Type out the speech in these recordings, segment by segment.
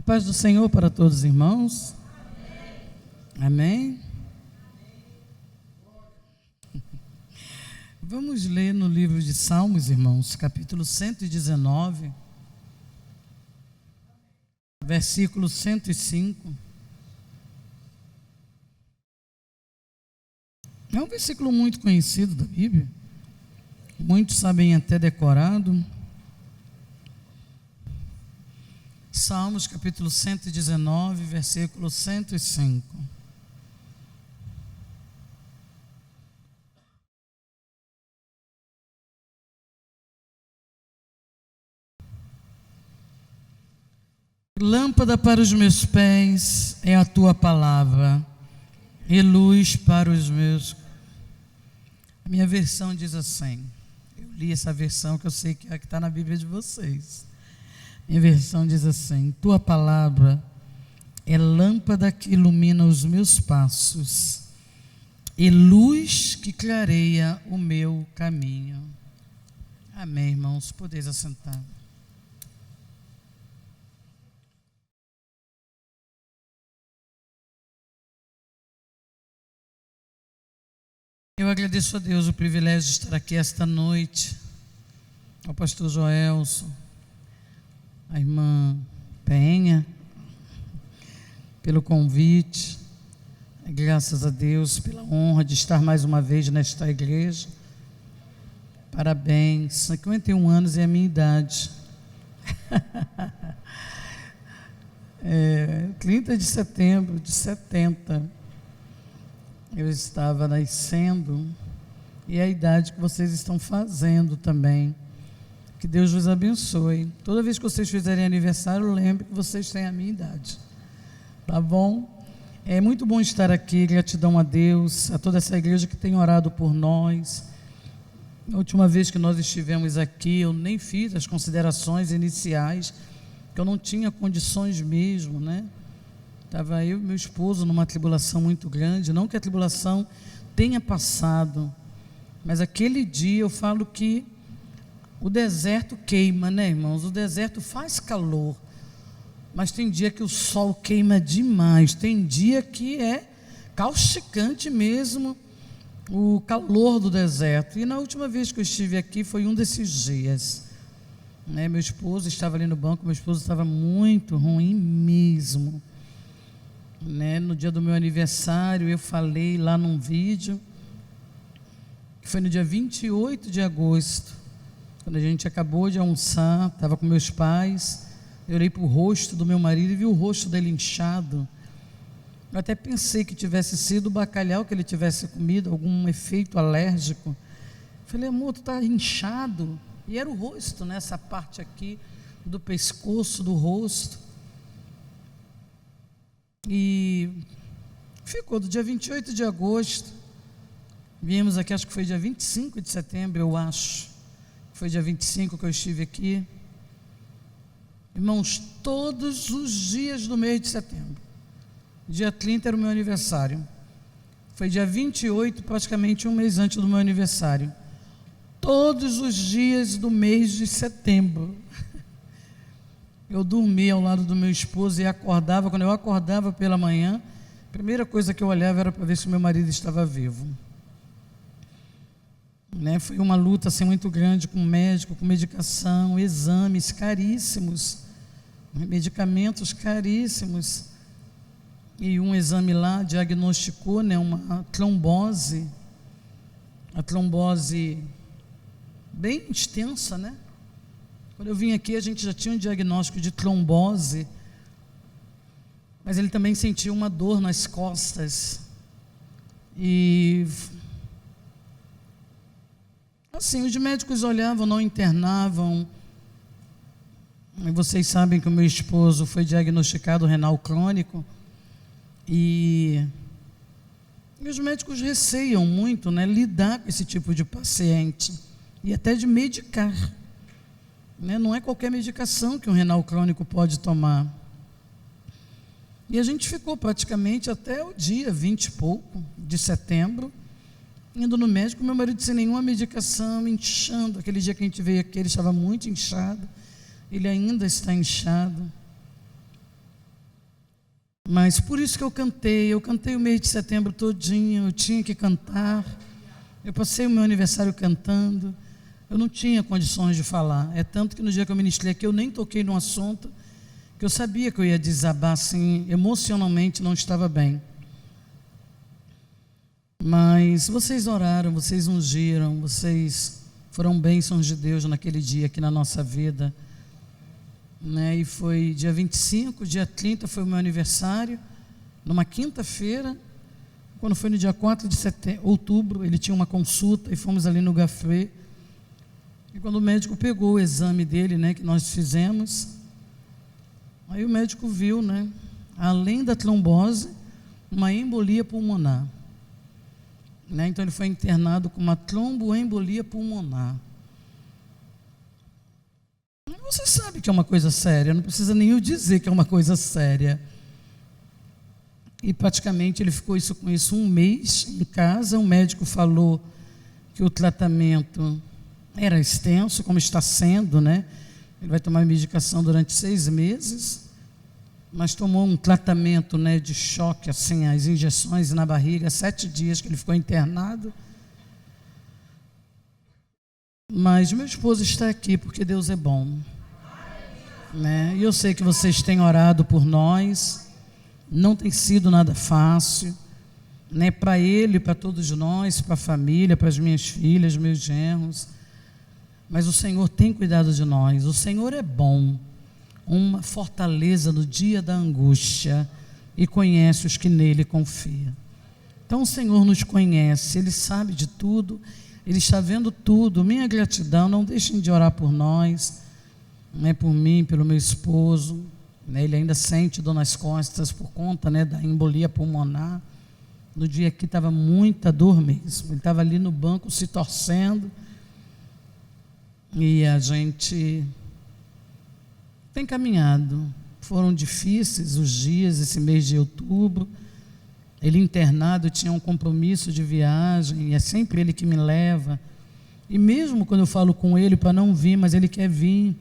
A paz do Senhor para todos os irmãos. Amém. Vamos ler no livro de Salmos, irmãos, capítulo 119, versículo 105. É um versículo muito conhecido da Bíblia, muitos sabem até decorado. Salmos capítulo 119, versículo 105. Lâmpada para os meus pés é a tua palavra, e luz para os meus. A minha versão diz assim, eu li essa versão que eu sei que é a que está na Bíblia de vocês. Minha versão diz assim: tua palavra é lâmpada que ilumina os meus passos e luz que clareia o meu caminho. Amém, irmãos, podeis assentar. Eu agradeço a Deus o privilégio de estar aqui esta noite, ao pastor Joelson, a irmã Penha, pelo convite, graças a Deus pela honra de estar mais uma vez nesta igreja. Parabéns, 51 anos é a minha idade. 30 de setembro de 70, eu estava nascendo, e é a idade que vocês estão fazendo também. Que Deus vos abençoe. Toda vez que vocês fizerem aniversário, lembre que vocês têm a minha idade. Tá bom? É muito bom estar aqui, gratidão a Deus, a toda essa igreja que tem orado por nós. A última vez que nós estivemos aqui, eu nem fiz as considerações iniciais, que eu não tinha condições mesmo, né? Estava eu e meu esposo numa tribulação muito grande, não que a tribulação tenha passado, mas aquele dia eu falo que o deserto queima, né, irmãos? O deserto faz calor, mas tem dia que o sol queima demais, tem dia que é causticante mesmo o calor do deserto. E na última vez que eu estive aqui foi um desses dias, né? Meu esposo estava ali no banco, meu esposo estava muito ruim mesmo, né? No dia do meu aniversário eu falei lá num vídeo, que foi no dia 28 de agosto, quando a gente acabou de almoçar, estava com meus pais, eu olhei para o rosto do meu marido e vi o rosto dele inchado. Eu até pensei que tivesse sido o bacalhau que ele tivesse comido, algum efeito alérgico. Falei, amor, tu está inchado? E era o rosto, né? Essa parte aqui do pescoço, do rosto. E ficou do dia 28 de agosto, viemos aqui, acho que foi dia 25 de setembro, eu acho, foi dia 25 que eu estive aqui, irmãos, todos os dias do mês de setembro, dia 30 era o meu aniversário, foi dia 28, praticamente um mês antes do meu aniversário, todos os dias do mês de setembro, eu dormia ao lado do meu esposo e acordava. Quando eu acordava pela manhã, a primeira coisa que eu olhava era para ver se o meu marido estava vivo, né? Foi uma luta assim muito grande com médico, com medicação, exames caríssimos, medicamentos caríssimos, e um exame lá diagnosticou, né, uma trombose, a trombose bem extensa, né? Quando eu vim aqui, a gente já tinha um diagnóstico de trombose, mas ele também sentiu uma dor nas costas. E assim, os médicos olhavam, não internavam. E vocês sabem que o meu esposo foi diagnosticado renal crônico, e os médicos receiam muito, né, lidar com esse tipo de paciente, e até de medicar, né? Não é qualquer medicação que um renal crônico pode tomar. E a gente ficou praticamente até o dia 20 e pouco de setembro, indo no médico, meu marido sem nenhuma medicação, inchando. Aquele dia que a gente veio aqui, ele estava muito inchado, ele ainda está inchado. Mas por isso que eu cantei o mês de setembro todinho, eu tinha que cantar. Eu passei o meu aniversário cantando. Eu não tinha condições de falar. É tanto que no dia que eu ministrei aqui, eu nem toquei no assunto, que eu sabia que eu ia desabar assim, emocionalmente não estava bem. Mas vocês oraram, vocês ungiram, vocês foram bênçãos de Deus naquele dia aqui na nossa vida, né? E foi dia 25, dia 30 foi o meu aniversário, numa quinta-feira. Quando foi no dia 4 de outubro, ele tinha uma consulta e fomos ali no Gafré. E quando o médico pegou o exame dele, né, que nós fizemos, aí o médico viu, né, além da trombose, uma embolia pulmonar. Né, então ele foi internado com uma tromboembolia pulmonar. Você sabe que é uma coisa séria, não precisa nem eu dizer que é uma coisa séria. E praticamente ele ficou com isso um mês em casa. O médico falou que o tratamento era extenso, como está sendo, né? Ele vai tomar medicação durante 6 meses, mas tomou um tratamento, né, de choque, assim, as injeções na barriga, 7 dias que ele ficou internado. Mas meu esposo está aqui porque Deus é bom, né? E eu sei que vocês têm orado por nós. Não tem sido nada fácil, né, para ele, para todos nós, para a família, para as minhas filhas, meus genros, mas o Senhor tem cuidado de nós. O Senhor é bom, uma fortaleza no dia da angústia, e conhece os que nele confiam. Então o Senhor nos conhece, Ele sabe de tudo, Ele está vendo tudo. Minha gratidão, não deixem de orar por nós, né, por mim, pelo meu esposo. Ele ainda sente dor nas costas por conta, né, da embolia pulmonar. No dia que estava muita dor mesmo. Ele estava ali no banco se torcendo. E a gente tem caminhado. Foram difíceis os dias, esse mês de outubro. Ele internado, tinha um compromisso de viagem, e é sempre ele que me leva. E mesmo quando eu falo com ele para não vir, mas ele quer vir.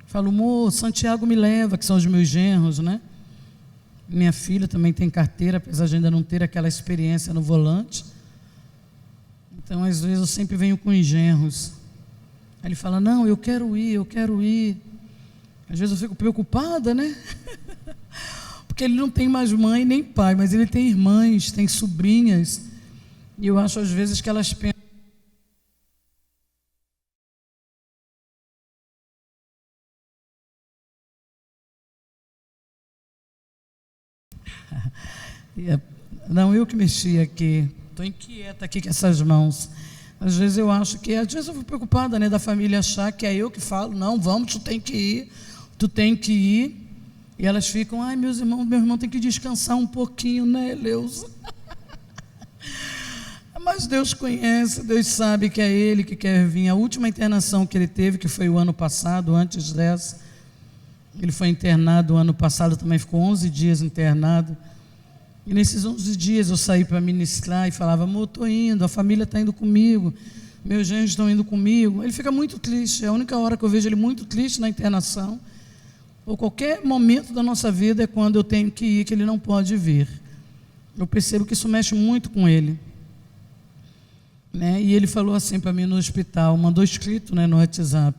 Falo, amor, Santiago me leva, que são os meus genros, né? Minha filha também tem carteira, apesar de ainda não ter aquela experiência no volante. Então, às vezes, eu sempre venho com os genros. Aí ele fala, não, eu quero ir, eu quero ir. Às vezes eu fico preocupada, né? Porque ele não tem mais mãe nem pai, mas ele tem irmãs, tem sobrinhas. E eu acho, às vezes, que elas pensam, não, eu que mexi aqui, estou inquieta aqui com essas mãos. Às vezes eu acho que, às vezes eu fico preocupada, né, da família achar que é eu que falo, não, vamos, tu tem que ir, e elas ficam, ai, meu irmão tem que descansar um pouquinho, né, Leusa? Mas Deus conhece, Deus sabe que é Ele que quer vir. A última internação que ele teve, que foi o ano passado, antes dessa, ele foi internado o ano passado, também ficou 11 dias internado. E nesses 11 dias eu saí para ministrar e falava, amor, estou indo, a família está indo comigo, meus genros estão indo comigo. Ele fica muito triste, é a única hora que eu vejo ele muito triste na internação, ou qualquer momento da nossa vida é quando eu tenho que ir, que ele não pode vir. Eu percebo que isso mexe muito com ele, né? E ele falou assim para mim no hospital, mandou escrito, né, no WhatsApp.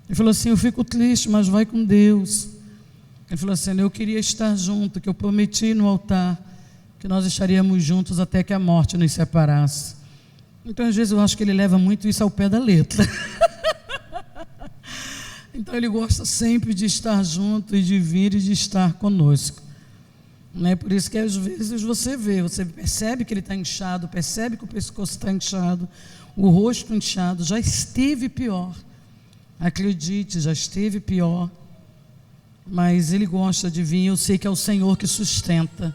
Ele falou assim, eu fico triste, mas vai com Deus. Ele falou assim, eu queria estar junto, que eu prometi no altar que nós estaríamos juntos até que a morte nos separasse. Então, às vezes, eu acho que ele leva muito isso ao pé da letra. Então, ele gosta sempre de estar junto e de vir e de estar conosco. Né? Por isso que, às vezes, você percebe que ele está inchado, percebe que o pescoço está inchado, o rosto inchado, já esteve pior. Acredite, já esteve pior. Mas ele gosta de vir, eu sei que é o Senhor que sustenta,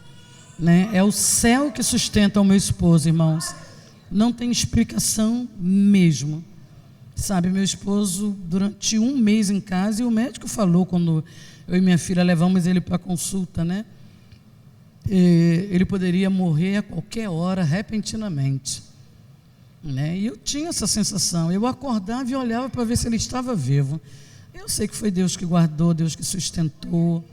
né? É o céu que sustenta o meu esposo, irmãos. Não tem explicação mesmo. Sabe, meu esposo, durante 1 mês em casa, e o médico falou, quando eu e minha filha levamos ele para a consulta, né? Ele poderia morrer a qualquer hora, repentinamente. Né? E eu tinha essa sensação, eu acordava e olhava para ver se ele estava vivo. Eu sei que foi Deus que guardou, Deus que sustentou,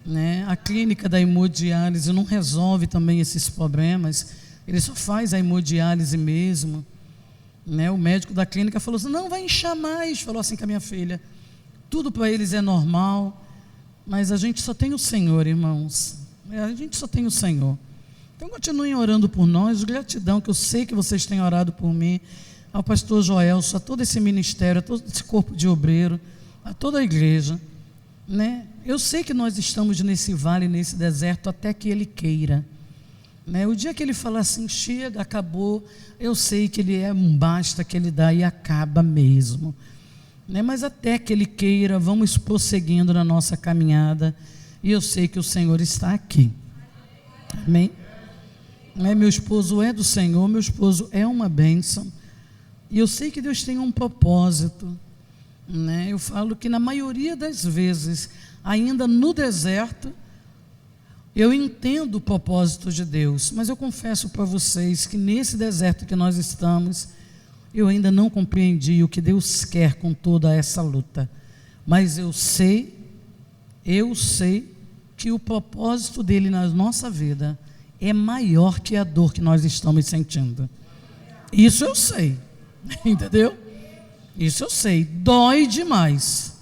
né? A clínica da hemodiálise não resolve também esses problemas, ele só faz a hemodiálise mesmo, né? O médico da clínica falou assim, não, vai inchar mais, falou assim com a minha filha, tudo para eles é normal, mas a gente só tem o Senhor, irmãos, a gente só tem o Senhor. Então continuem orando por nós, gratidão, que eu sei que vocês têm orado por mim, ao pastor Joelso, a todo esse ministério, a todo esse corpo de obreiro, a toda a igreja, né? Eu sei que nós estamos nesse vale, nesse deserto, até que Ele queira, né? O dia que Ele falar assim, chega, acabou, eu sei que Ele é um basta, que Ele dá e acaba mesmo, né? Mas até que Ele queira, vamos prosseguindo na nossa caminhada, e eu sei que o Senhor está aqui, amém? Meu esposo é do Senhor, meu esposo é uma bênção, e eu sei que Deus tem um propósito, né? Eu falo que na maioria das vezes, ainda no deserto, eu entendo o propósito de Deus, mas eu confesso para vocês que nesse deserto que nós estamos, eu ainda não compreendi o que Deus quer com toda essa luta, mas eu sei que o propósito dele na nossa vida é maior que a dor que nós estamos sentindo. Isso eu sei, entendeu? Isso eu sei, dói demais,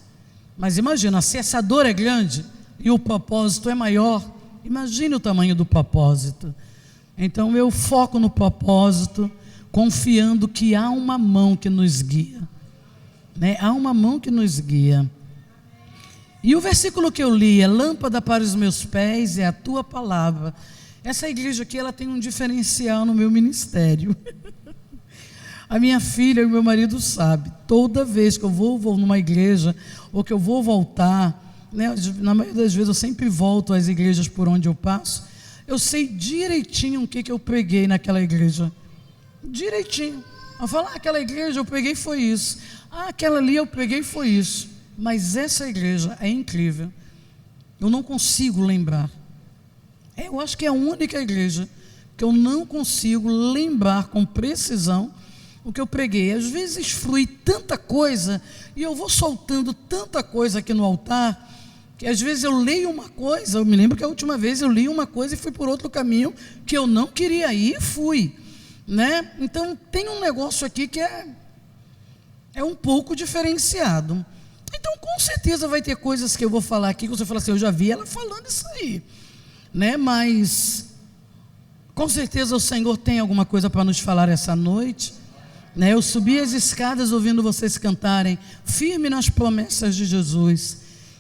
mas imagina, se essa dor é grande e o propósito é maior, imagine o tamanho do propósito. Então eu foco no propósito, confiando que há uma mão que nos guia, né? Há uma mão que nos guia. E o versículo que eu li é: lâmpada para os meus pés é a tua palavra. Essa igreja aqui, ela tem um diferencial no meu ministério. A minha filha e o meu marido sabem, toda vez que eu vou numa igreja, ou que eu vou voltar, né, na maioria das vezes eu sempre volto às igrejas por onde eu passo, eu sei direitinho o que eu preguei naquela igreja, direitinho. Eu falo, aquela igreja eu preguei foi isso, aquela ali eu preguei foi isso, mas essa igreja é incrível, eu não consigo lembrar. Eu acho que é a única igreja que eu não consigo lembrar com precisão o que eu preguei. Às vezes flui tanta coisa e eu vou soltando tanta coisa aqui no altar, que às vezes eu leio uma coisa, eu me lembro que a última vez eu li uma coisa e fui por outro caminho que eu não queria ir e fui, né? Então tem um negócio aqui que é um pouco diferenciado. Então com certeza vai ter coisas que eu vou falar aqui que você fala assim, eu já vi ela falando isso aí, né? Mas com certeza o Senhor tem alguma coisa para nos falar essa noite, né? Eu subi as escadas ouvindo vocês cantarem firme nas promessas de Jesus,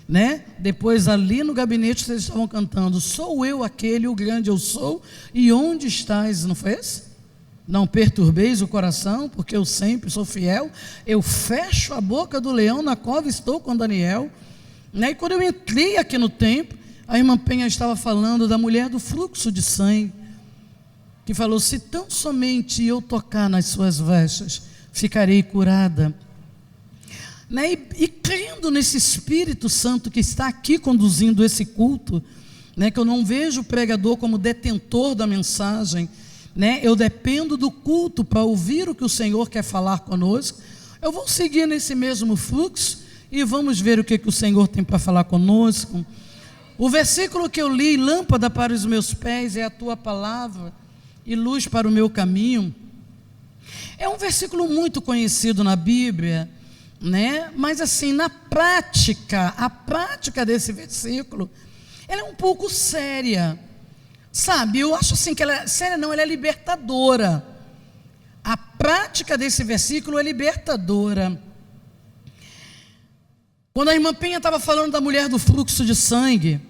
né? Depois ali no gabinete vocês estavam cantando, sou eu aquele, o grande eu sou, e onde estás? Não foi esse? Não perturbeis o coração, porque eu sempre sou fiel, eu fecho a boca do leão, na cova estou com Daniel, né? E quando eu entrei aqui no templo, a irmã Penha estava falando da mulher do fluxo de sangue, que falou, se tão somente eu tocar nas suas vestes, ficarei curada, né? E crendo nesse Espírito Santo que está aqui conduzindo esse culto, né? Que eu não vejo o pregador como detentor da mensagem, né? Eu dependo do culto para ouvir o que o Senhor quer falar conosco. Eu vou seguir nesse mesmo fluxo e vamos ver o que o Senhor tem para falar conosco. O versículo que eu li, lâmpada para os meus pés é a tua palavra e luz para o meu caminho, é um versículo muito conhecido na Bíblia, né? Mas assim, na prática, a prática desse versículo, ela é um pouco séria, sabe? Eu acho assim que ela é séria, não, ela é libertadora. A prática desse versículo é libertadora. Quando a irmã Penha estava falando da mulher do fluxo de sangue,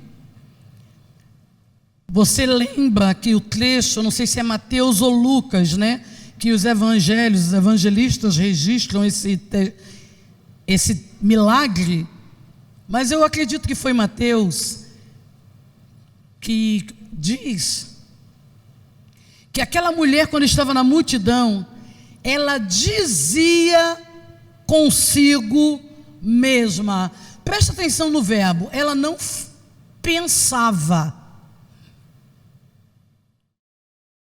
você lembra que o trecho, não sei se é Mateus ou Lucas, né? Que os evangelistas registram esse milagre, mas eu acredito que foi Mateus, que diz que aquela mulher, quando estava na multidão, ela dizia consigo mesma, presta atenção no verbo, ela não pensava,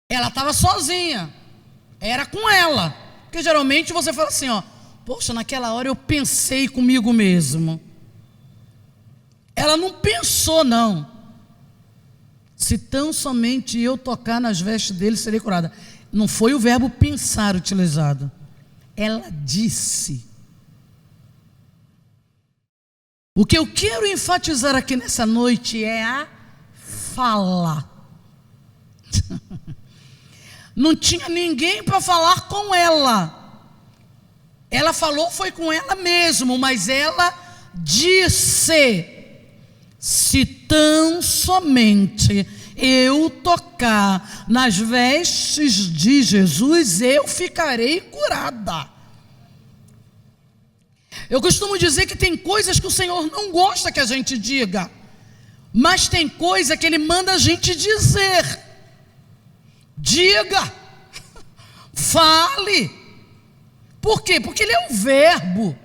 ela estava sozinha, era com ela, porque geralmente você fala assim, poxa, naquela hora eu pensei comigo mesmo. Ela não pensou não, Se tão somente eu tocar nas vestes dele, serei curada. Não foi o verbo pensar utilizado. Ela disse. O que eu quero enfatizar aqui nessa noite é a fala. Não tinha ninguém para falar com ela. Ela falou, foi com ela mesmo, mas ela disse: se tão somente eu tocar nas vestes de Jesus, eu ficarei curada. Eu costumo dizer que tem coisas que o Senhor não gosta que a gente diga, mas tem coisa que Ele manda a gente dizer. Diga, fale. Por quê? Porque Ele é o verbo.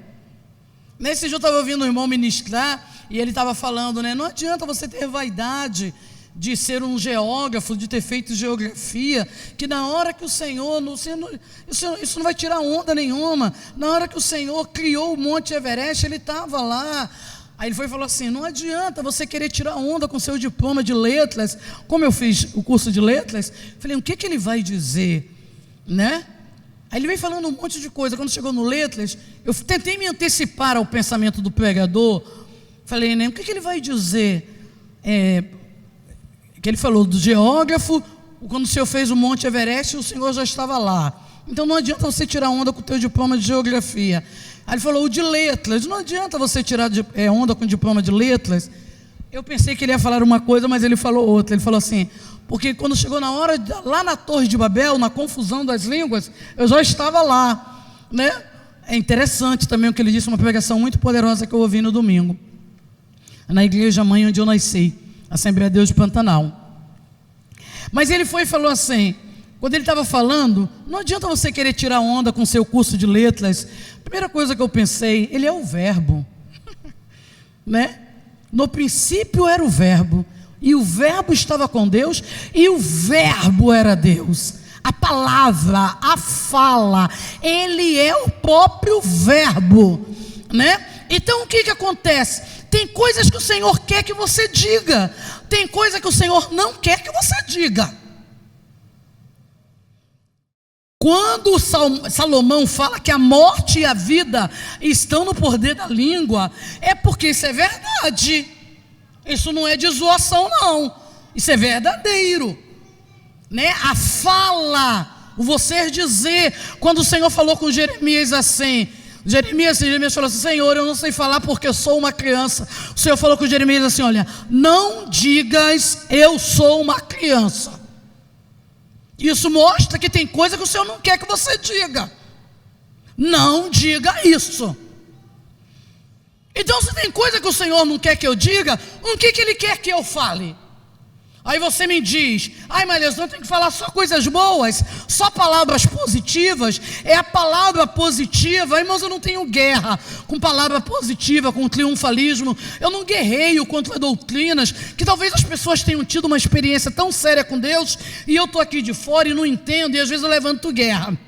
Nesse dia eu estava ouvindo um irmão ministrar, e ele estava falando, né? Não adianta você ter vaidade de ser um geógrafo, de ter feito geografia, que na hora que o Senhor, isso não vai tirar onda nenhuma. Na hora que o Senhor criou o Monte Everest, Ele estava lá. Aí ele foi e falou assim: não adianta você querer tirar onda com seu diploma de letras. Como eu fiz o curso de letras, falei, o que ele vai dizer, né? Aí ele veio falando um monte de coisa. Quando chegou no letras, eu tentei me antecipar ao pensamento do pregador. Falei, né, o que ele vai dizer? Que ele falou do geógrafo, quando o Senhor fez o Monte Everest, o Senhor já estava lá. Então não adianta você tirar onda com o teu diploma de geografia. Aí ele falou o de letras, não adianta você tirar onda com o diploma de letras. Eu pensei que ele ia falar uma coisa, mas ele falou outra. Ele falou assim, porque quando chegou na hora, lá na Torre de Babel, na confusão das línguas, eu já estava lá, né? É interessante também o que ele disse, uma pregação muito poderosa que eu ouvi no domingo, na igreja mãe onde eu nasci, Assembleia de Deus de Pantanal. Mas ele foi e falou assim, quando ele estava falando, não adianta você querer tirar onda com o seu curso de letras. Primeira coisa que eu pensei, ele é o verbo, né? No princípio era o verbo, e o verbo estava com Deus, e o verbo era Deus. A palavra, a fala, Ele é o próprio verbo, né? Então o que acontece? Tem coisas que o Senhor quer que você diga, tem coisas que o Senhor não quer que você diga. Quando Salomão fala que a morte e a vida estão no poder da língua, é porque isso é verdade. Isso não é de zoação não, isso é verdadeiro, né? A fala, o você dizer. Quando o Senhor falou com Jeremias assim, Jeremias falou assim, Senhor, eu não sei falar porque eu sou uma criança. O Senhor falou com Jeremias assim, olha, não digas eu sou uma criança. Isso mostra que tem coisa que o Senhor não quer que você diga. Não diga isso. Então se tem coisa que o Senhor não quer que eu diga, o que Ele quer que eu fale? Aí você me diz, ai Maria, eu tenho que falar só coisas boas, só palavras positivas. É a palavra positiva, irmãos, eu não tenho guerra com palavra positiva, com triunfalismo. Eu não guerreio contra doutrinas, que talvez as pessoas tenham tido uma experiência tão séria com Deus, e eu estou aqui de fora e não entendo, e às vezes eu levanto guerra.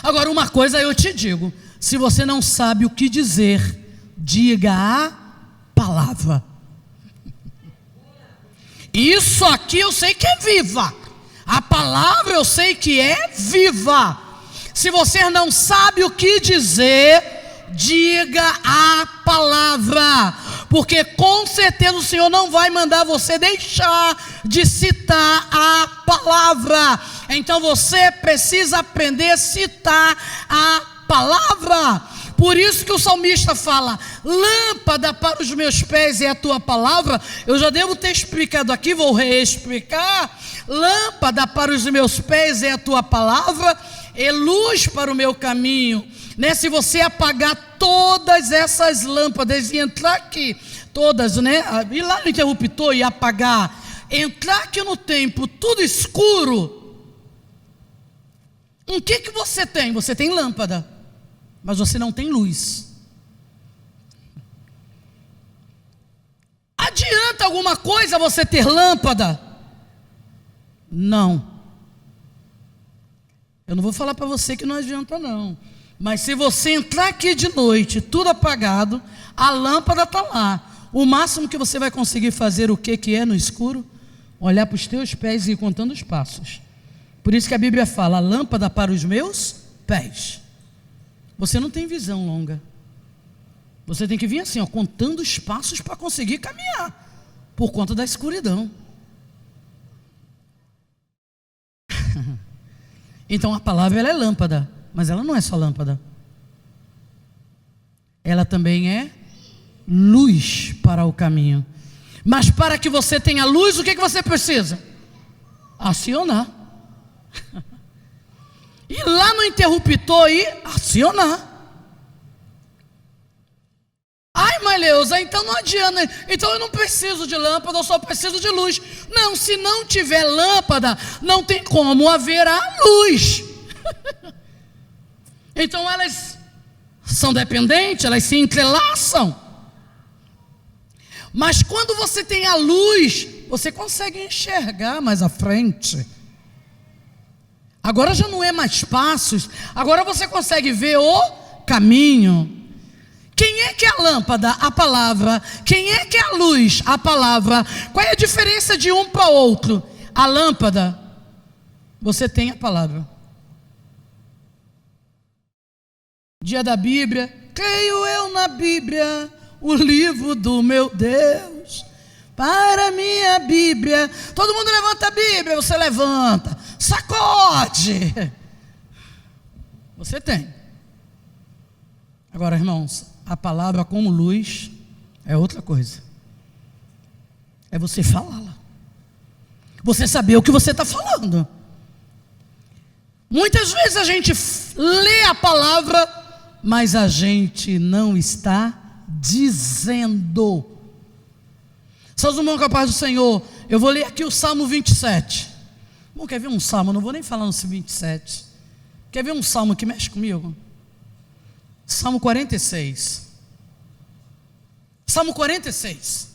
Agora uma coisa eu te digo, se você não sabe o que dizer, diga a palavra. Isso aqui eu sei que é viva. A palavra eu sei que é viva. Se você não sabe o que dizer, diga a palavra, porque com certeza o Senhor não vai mandar você deixar de citar a palavra. Então você precisa aprender a citar a palavra. Por isso que o salmista fala, lâmpada para os meus pés é a tua palavra. Eu já devo ter explicado aqui, vou reexplicar. Lâmpada para os meus pés é a tua palavra, e luz para o meu caminho, né? Se você apagar todas essas lâmpadas e entrar aqui, todas, né? Ir lá no interruptor e apagar, entrar aqui no templo, tudo escuro, o que você tem? Você tem lâmpada, mas você não tem luz. Adianta alguma coisa você ter lâmpada? Não. Eu não vou falar para você que não adianta não. Mas se você entrar aqui de noite, tudo apagado, a lâmpada está lá. O máximo que você vai conseguir fazer, o que é no escuro? olhar para os teus pés e ir contando os passos. Por isso que a Bíblia fala, lâmpada para os meus pés. Você não tem visão longa. Você tem que vir assim, contando os passos para conseguir caminhar, por conta da escuridão. Então a palavra, ela é lâmpada, mas ela não é só lâmpada. Ela também é luz para o caminho. Mas para que você tenha luz, o que você precisa? Acionar. Ir lá no interruptor e acionar. Ai, Maileusa, então não adianta. Então eu não preciso de lâmpada, eu só preciso de luz. Não, se não tiver lâmpada, não tem como haver a luz. Então elas são dependentes, elas se entrelaçam. Mas quando você tem a luz, você consegue enxergar mais à frente. Agora já não é mais passos, agora você consegue ver o caminho. Quem é que é a lâmpada? A palavra. Quem é que é a luz? A palavra. Qual é a diferença de um para o outro? A lâmpada, você tem a palavra. Dia da Bíblia, creio eu na Bíblia, o livro do meu Deus. Para minha Bíblia, todo mundo levanta a Bíblia, você levanta, sacode. Você tem. Agora, irmãos, a palavra como luz é outra coisa. É você falá-la. Você saber o que você está falando. Muitas vezes a gente lê a palavra, mas a gente não está dizendo. Seus irmãos, com a paz do Senhor, eu vou ler aqui o Salmo 27. Bom, quer ver um salmo? Eu não vou nem falar no 27. Quer ver um salmo que mexe comigo? Salmo 46. Salmo 46.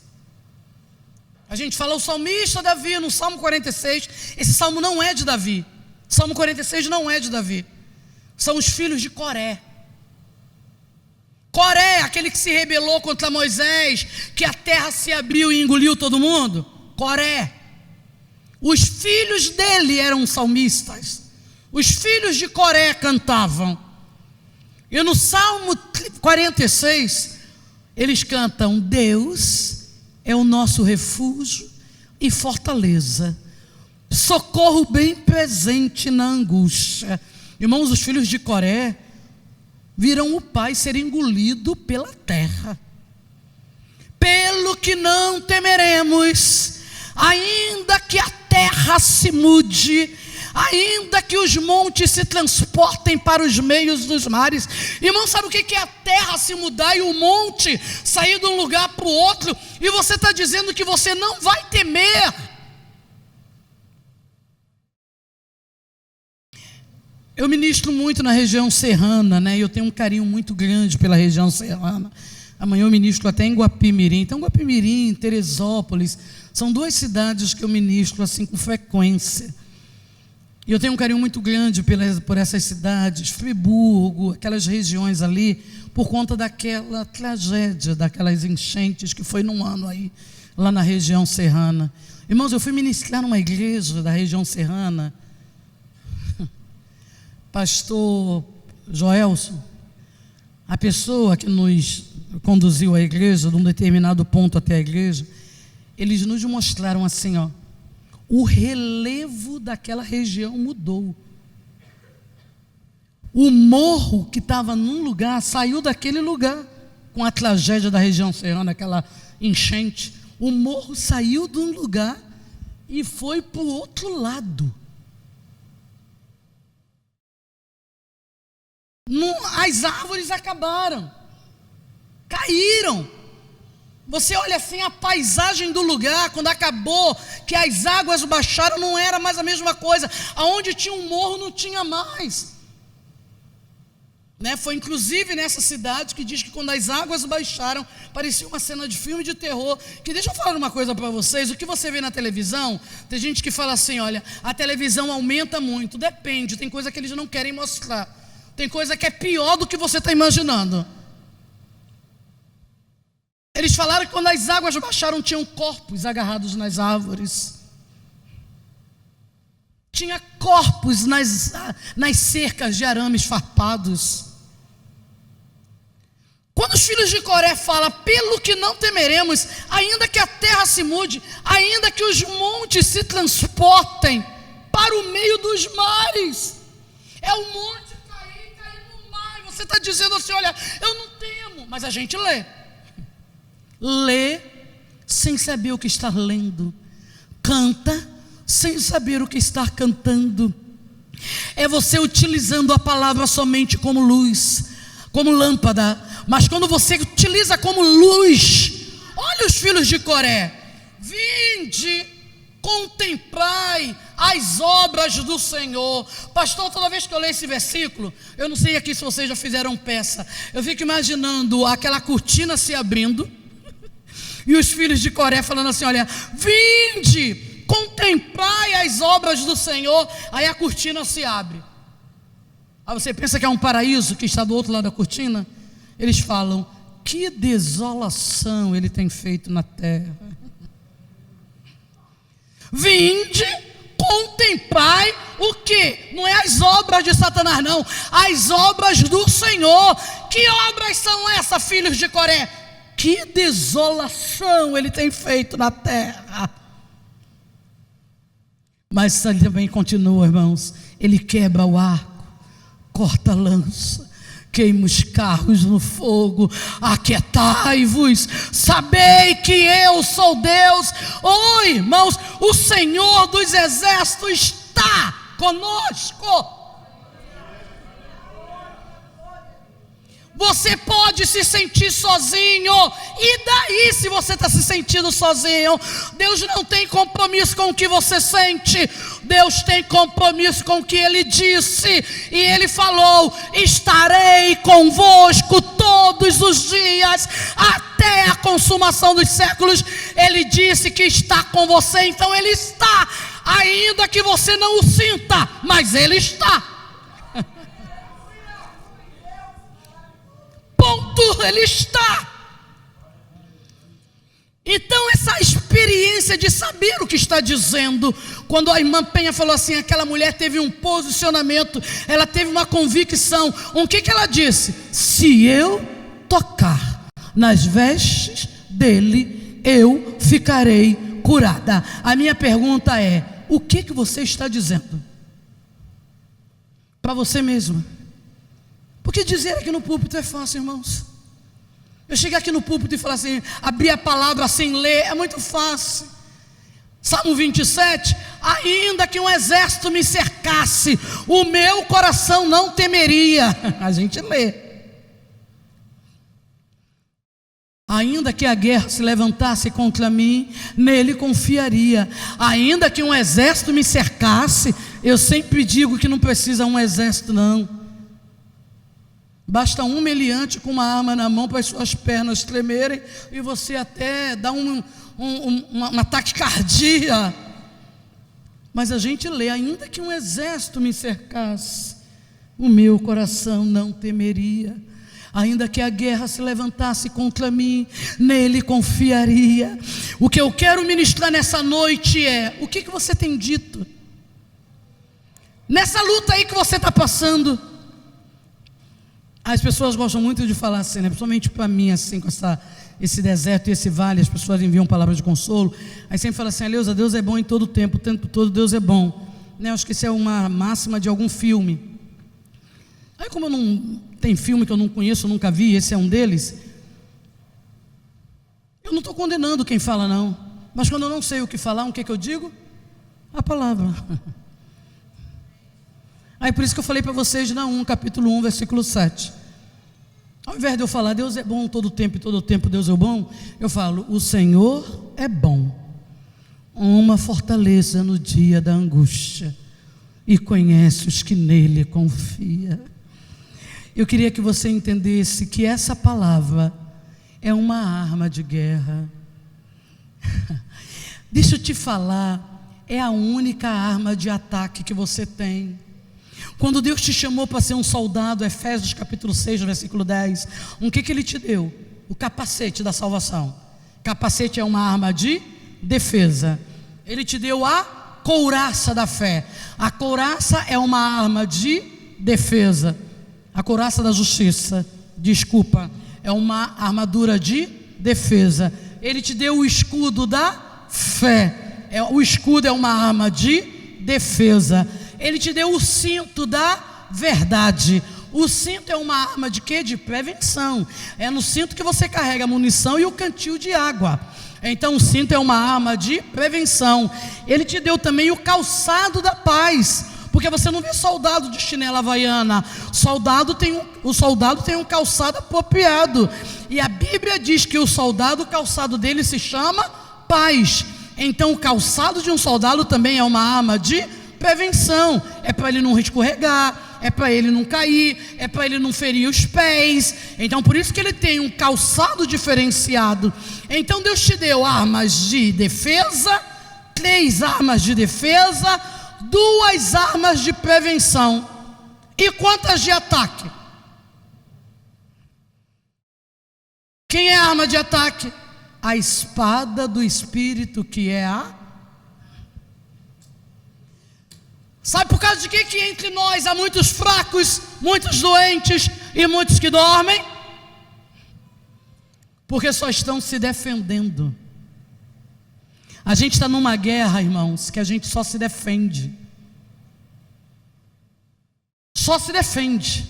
A gente fala o salmista Davi no Salmo 46. Esse salmo não é de Davi. Salmo 46 não é de Davi. São os filhos de Coré. Coré, aquele que se rebelou contra Moisés, que a terra se abriu e engoliu todo mundo. Coré. Os filhos dele eram salmistas. Os filhos de Coré cantavam. E no Salmo 46, eles cantam: Deus é o nosso refúgio e fortaleza, socorro bem presente na angústia. Irmãos, os filhos de Coré viram o pai ser engolido pela terra. Pelo que não temeremos, ainda que a terra se mude, ainda que os montes se transportem para os meios dos mares. Irmão, sabe o que é a terra se mudar e o monte sair de um lugar para o outro? E você está dizendo que você não vai temer. Eu ministro muito na região serrana, né? Eu tenho um carinho muito grande pela região serrana. Amanhã eu ministro até em Guapimirim. Então Guapimirim, Teresópolis, são duas cidades que eu ministro assim com frequência. E eu tenho um carinho muito grande por essas cidades, Friburgo, aquelas regiões ali, por conta daquela tragédia, daquelas enchentes que foi num ano aí, lá na região serrana. Irmãos, eu fui ministrar numa igreja da região serrana. Pastor Joelson, a pessoa que nos conduziu à igreja, de um determinado ponto até a igreja, eles nos mostraram assim, o relevo daquela região mudou. O morro que estava num lugar, saiu daquele lugar, com a tragédia da região serrana, aquela enchente. O morro saiu de um lugar e foi para o outro lado. As árvores acabaram, caíram. Você olha assim a paisagem do lugar, quando acabou, que as águas baixaram, não era mais a mesma coisa. Aonde tinha um morro não tinha mais, né? Foi inclusive nessa cidade que diz que quando as águas baixaram, parecia uma cena de filme de terror. Que deixa eu falar uma coisa para vocês, o que você vê na televisão, tem gente que fala assim, olha, a televisão aumenta muito. Depende, tem coisa que eles não querem mostrar. Tem coisa que é pior do que você está imaginando. Eles falaram que quando as águas baixaram, tinham corpos agarrados nas árvores. tinha corpos nas cercas de arames farpados. Quando os filhos de Coré falam, pelo que não temeremos, ainda que a terra se mude, ainda que os montes se transportem para o meio dos mares, é o monte cair no mar. Você está dizendo assim, olha, eu não temo, mas a gente lê sem saber o que está lendo, canta sem saber o que está cantando. É você utilizando a palavra somente como luz, como lâmpada. Mas quando você utiliza como luz, olha os filhos de Coré: vinde, contemplai as obras do Senhor. Pastor, toda vez que eu leio esse versículo, eu não sei aqui se vocês já fizeram peça, eu fico imaginando aquela cortina se abrindo e os filhos de Coré falando assim, olha, vinde, contemplai as obras do Senhor. Aí a cortina se abre. Aí você pensa que é um paraíso que está do outro lado da cortina? Eles falam, que desolação ele tem feito na terra. Vinde, contemplai o que? Não é as obras de Satanás não, as obras do Senhor. Que obras são essas, filhos de Coré? Que desolação ele tem feito na terra. Mas ele também continua, irmãos, ele quebra o arco, corta a lança, queima os carros no fogo. Aquietai-vos, sabei que eu sou Deus. Oi, irmãos, o Senhor dos exércitos está conosco. Você pode se sentir sozinho, e daí se você está se sentindo sozinho? Deus não tem compromisso com o que você sente, Deus tem compromisso com o que Ele disse, e Ele falou, estarei convosco todos os dias, até a consumação dos séculos. Ele disse que está com você, então Ele está, ainda que você não o sinta, mas Ele está. Ponto, Ele está. Então essa experiência de saber o que está dizendo, quando a irmã Penha falou assim, aquela mulher teve um posicionamento, ela teve uma convicção. O que ela disse? Se eu tocar nas vestes dele, eu ficarei curada. A minha pergunta é, o que você está dizendo para você mesmo? Porque dizer aqui no púlpito é fácil, irmãos. Eu chegar aqui no púlpito e falar assim, abrir a palavra sem ler, é muito fácil. Salmo 27, ainda que um exército me cercasse, o meu coração não temeria. A gente lê. Ainda que a guerra se levantasse contra mim, nele confiaria. Ainda que um exército me cercasse, eu sempre digo que não precisa um exército não. Basta um meliante com uma arma na mão para as suas pernas tremerem e você até dá um taquicardia. Mas a gente lê, ainda que um exército me cercasse, o meu coração não temeria. Ainda que a guerra se levantasse contra mim, nele confiaria. O que eu quero ministrar nessa noite é, o que você tem dito? Nessa luta aí que você está passando. As pessoas gostam muito de falar assim, né? Principalmente para mim, assim, com esse deserto e esse vale, as pessoas enviam palavras de consolo. Aí sempre fala assim, Eleusa, Deus é bom em todo o tempo todo Deus é bom, né? Acho que isso é uma máxima de algum filme. Aí como eu não tem filme que eu não conheço, eu nunca vi, esse é um deles, eu não estou condenando quem fala não, mas quando eu não sei o que falar, o que eu digo? A palavra. Aí por isso que eu falei para vocês, Naum, capítulo 1, versículo 7. Ao invés de eu falar, Deus é bom todo tempo e todo tempo Deus é bom, eu falo, o Senhor é bom, uma fortaleza no dia da angústia, e conhece os que nele confia. Eu queria que você entendesse que essa palavra é uma arma de guerra. Deixa eu te falar, é a única arma de ataque que você tem. Quando Deus te chamou para ser um soldado, Efésios capítulo 6, versículo 10, o que Ele te deu? O capacete da salvação. Capacete é uma arma de defesa. Ele te deu a couraça da fé. A couraça é uma arma de defesa. A couraça da justiça, desculpa, é uma armadura de defesa. Ele te deu o escudo da fé. O escudo é uma arma de defesa. Ele te deu o cinto da verdade. O cinto é uma arma de quê? De prevenção. É no cinto que você carrega a munição e o cantil de água. Então o cinto é uma arma de prevenção. Ele te deu também o calçado da paz, porque você não vê soldado de chinela havaiana. O soldado tem um calçado apropriado. E a Bíblia diz que o calçado dele se chama paz. Então o calçado de um soldado também é uma arma de prevenção. É para ele não escorregar, é para ele não cair, é para ele não ferir os pés. Então por isso que ele tem um calçado diferenciado. Então Deus te deu armas de defesa, 3 armas de defesa, 2 armas de prevenção. E quantas de ataque? Quem é a arma de ataque? A espada do Espírito, que é a... Sabe por causa de que entre nós há muitos fracos, muitos doentes e muitos que dormem? Porque só estão se defendendo. A gente está numa guerra, irmãos, que a gente só se defende. Só se defende.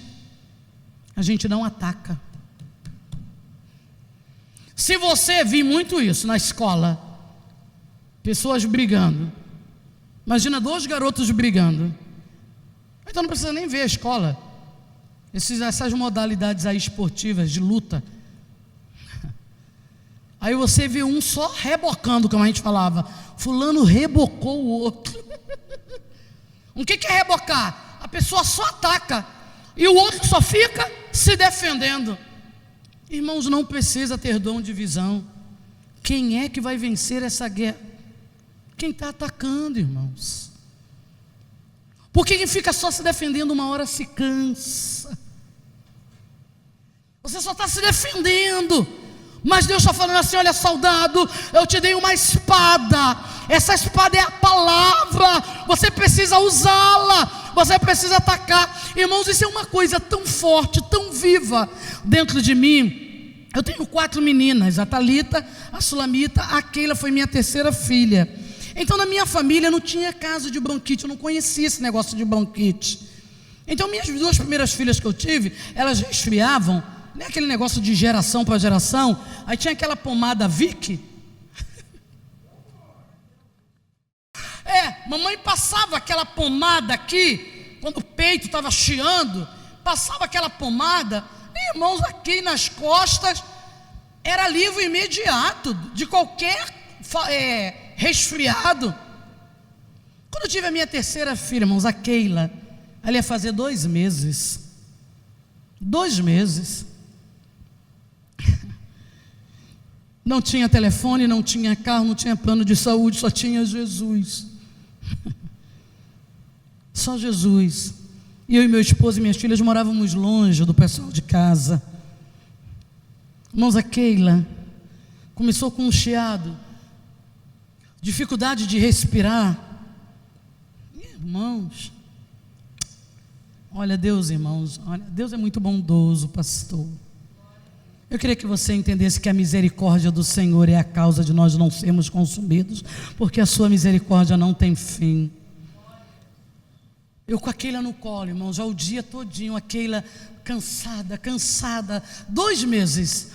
A gente não ataca. Se você vir muito isso na escola, pessoas brigando, imagina 2 garotos brigando, então não precisa nem ver a escola, essas modalidades aí esportivas de luta. Aí você vê um só rebocando, como a gente falava, fulano rebocou o outro. O que é rebocar? A pessoa só ataca e o outro só fica se defendendo. Irmãos, não precisa ter dom de visão. Quem é que vai vencer essa guerra? Quem está atacando, irmãos. Porque quem fica só se defendendo uma hora se cansa. Você só está se defendendo. Mas Deus está falando assim: olha, soldado, eu te dei uma espada. Essa espada é a palavra. Você precisa usá-la. Você precisa atacar. Irmãos, isso é uma coisa tão forte, tão viva dentro de mim. Eu tenho 4 meninas: a Thalita, a Sulamita, a Keila foi minha terceira filha. Então na minha família não tinha caso de bronquite. Eu não conhecia esse negócio de bronquite. Então minhas 2 primeiras filhas que eu tive, elas resfriavam. Nem aquele negócio de geração para geração. Aí tinha aquela pomada Vick. Mamãe passava aquela pomada aqui, quando o peito estava chiando, passava aquela pomada, e, irmãos, aqui nas costas, era alívio imediato de qualquer resfriado. Quando eu tive a minha terceira filha, irmãos, a Keila, ela ia fazer 2 meses. 2 meses. Não tinha telefone, não tinha carro, não tinha plano de saúde, só tinha Jesus. Só Jesus. E eu e meu esposo e minhas filhas morávamos longe do pessoal de casa. Irmãos, a Keila começou com um chiado, dificuldade de respirar. Irmãos, olha Deus, irmãos, olha, Deus é muito bondoso, pastor. Eu queria que você entendesse que a misericórdia do Senhor é a causa de nós não sermos consumidos, porque a sua misericórdia não tem fim. Eu com a Keila no colo, irmão, já o dia todinho, a Keila cansada, 2 meses.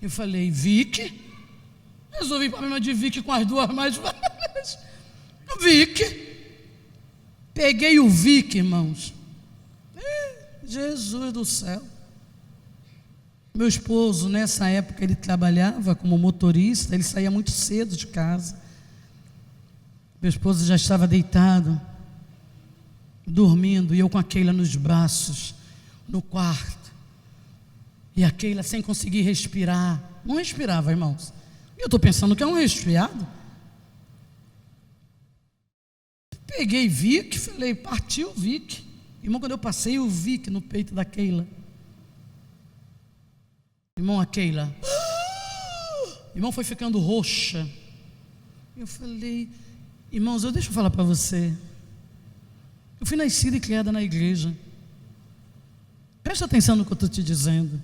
Eu falei: Vicky, resolvi o problema de Vicky com as 2 mais velhas. Vicky, peguei o Vicky, irmãos. Jesus do céu. Meu esposo, nessa época, ele trabalhava como motorista, ele saía muito cedo de casa. Meu esposo já estava deitado, dormindo, e eu com a Keila nos braços, no quarto. E a Keila sem conseguir respirar. Não respirava, irmãos. Eu estou pensando que é um resfriado. Peguei Vic, falei: partiu Vic. Irmão, quando eu passei o Vic no peito da Keila, irmão, a Keila, irmão, foi ficando roxa. Eu falei, irmãos, deixa eu falar para você. Eu fui nascida e criada na igreja. Presta atenção no que eu estou te dizendo.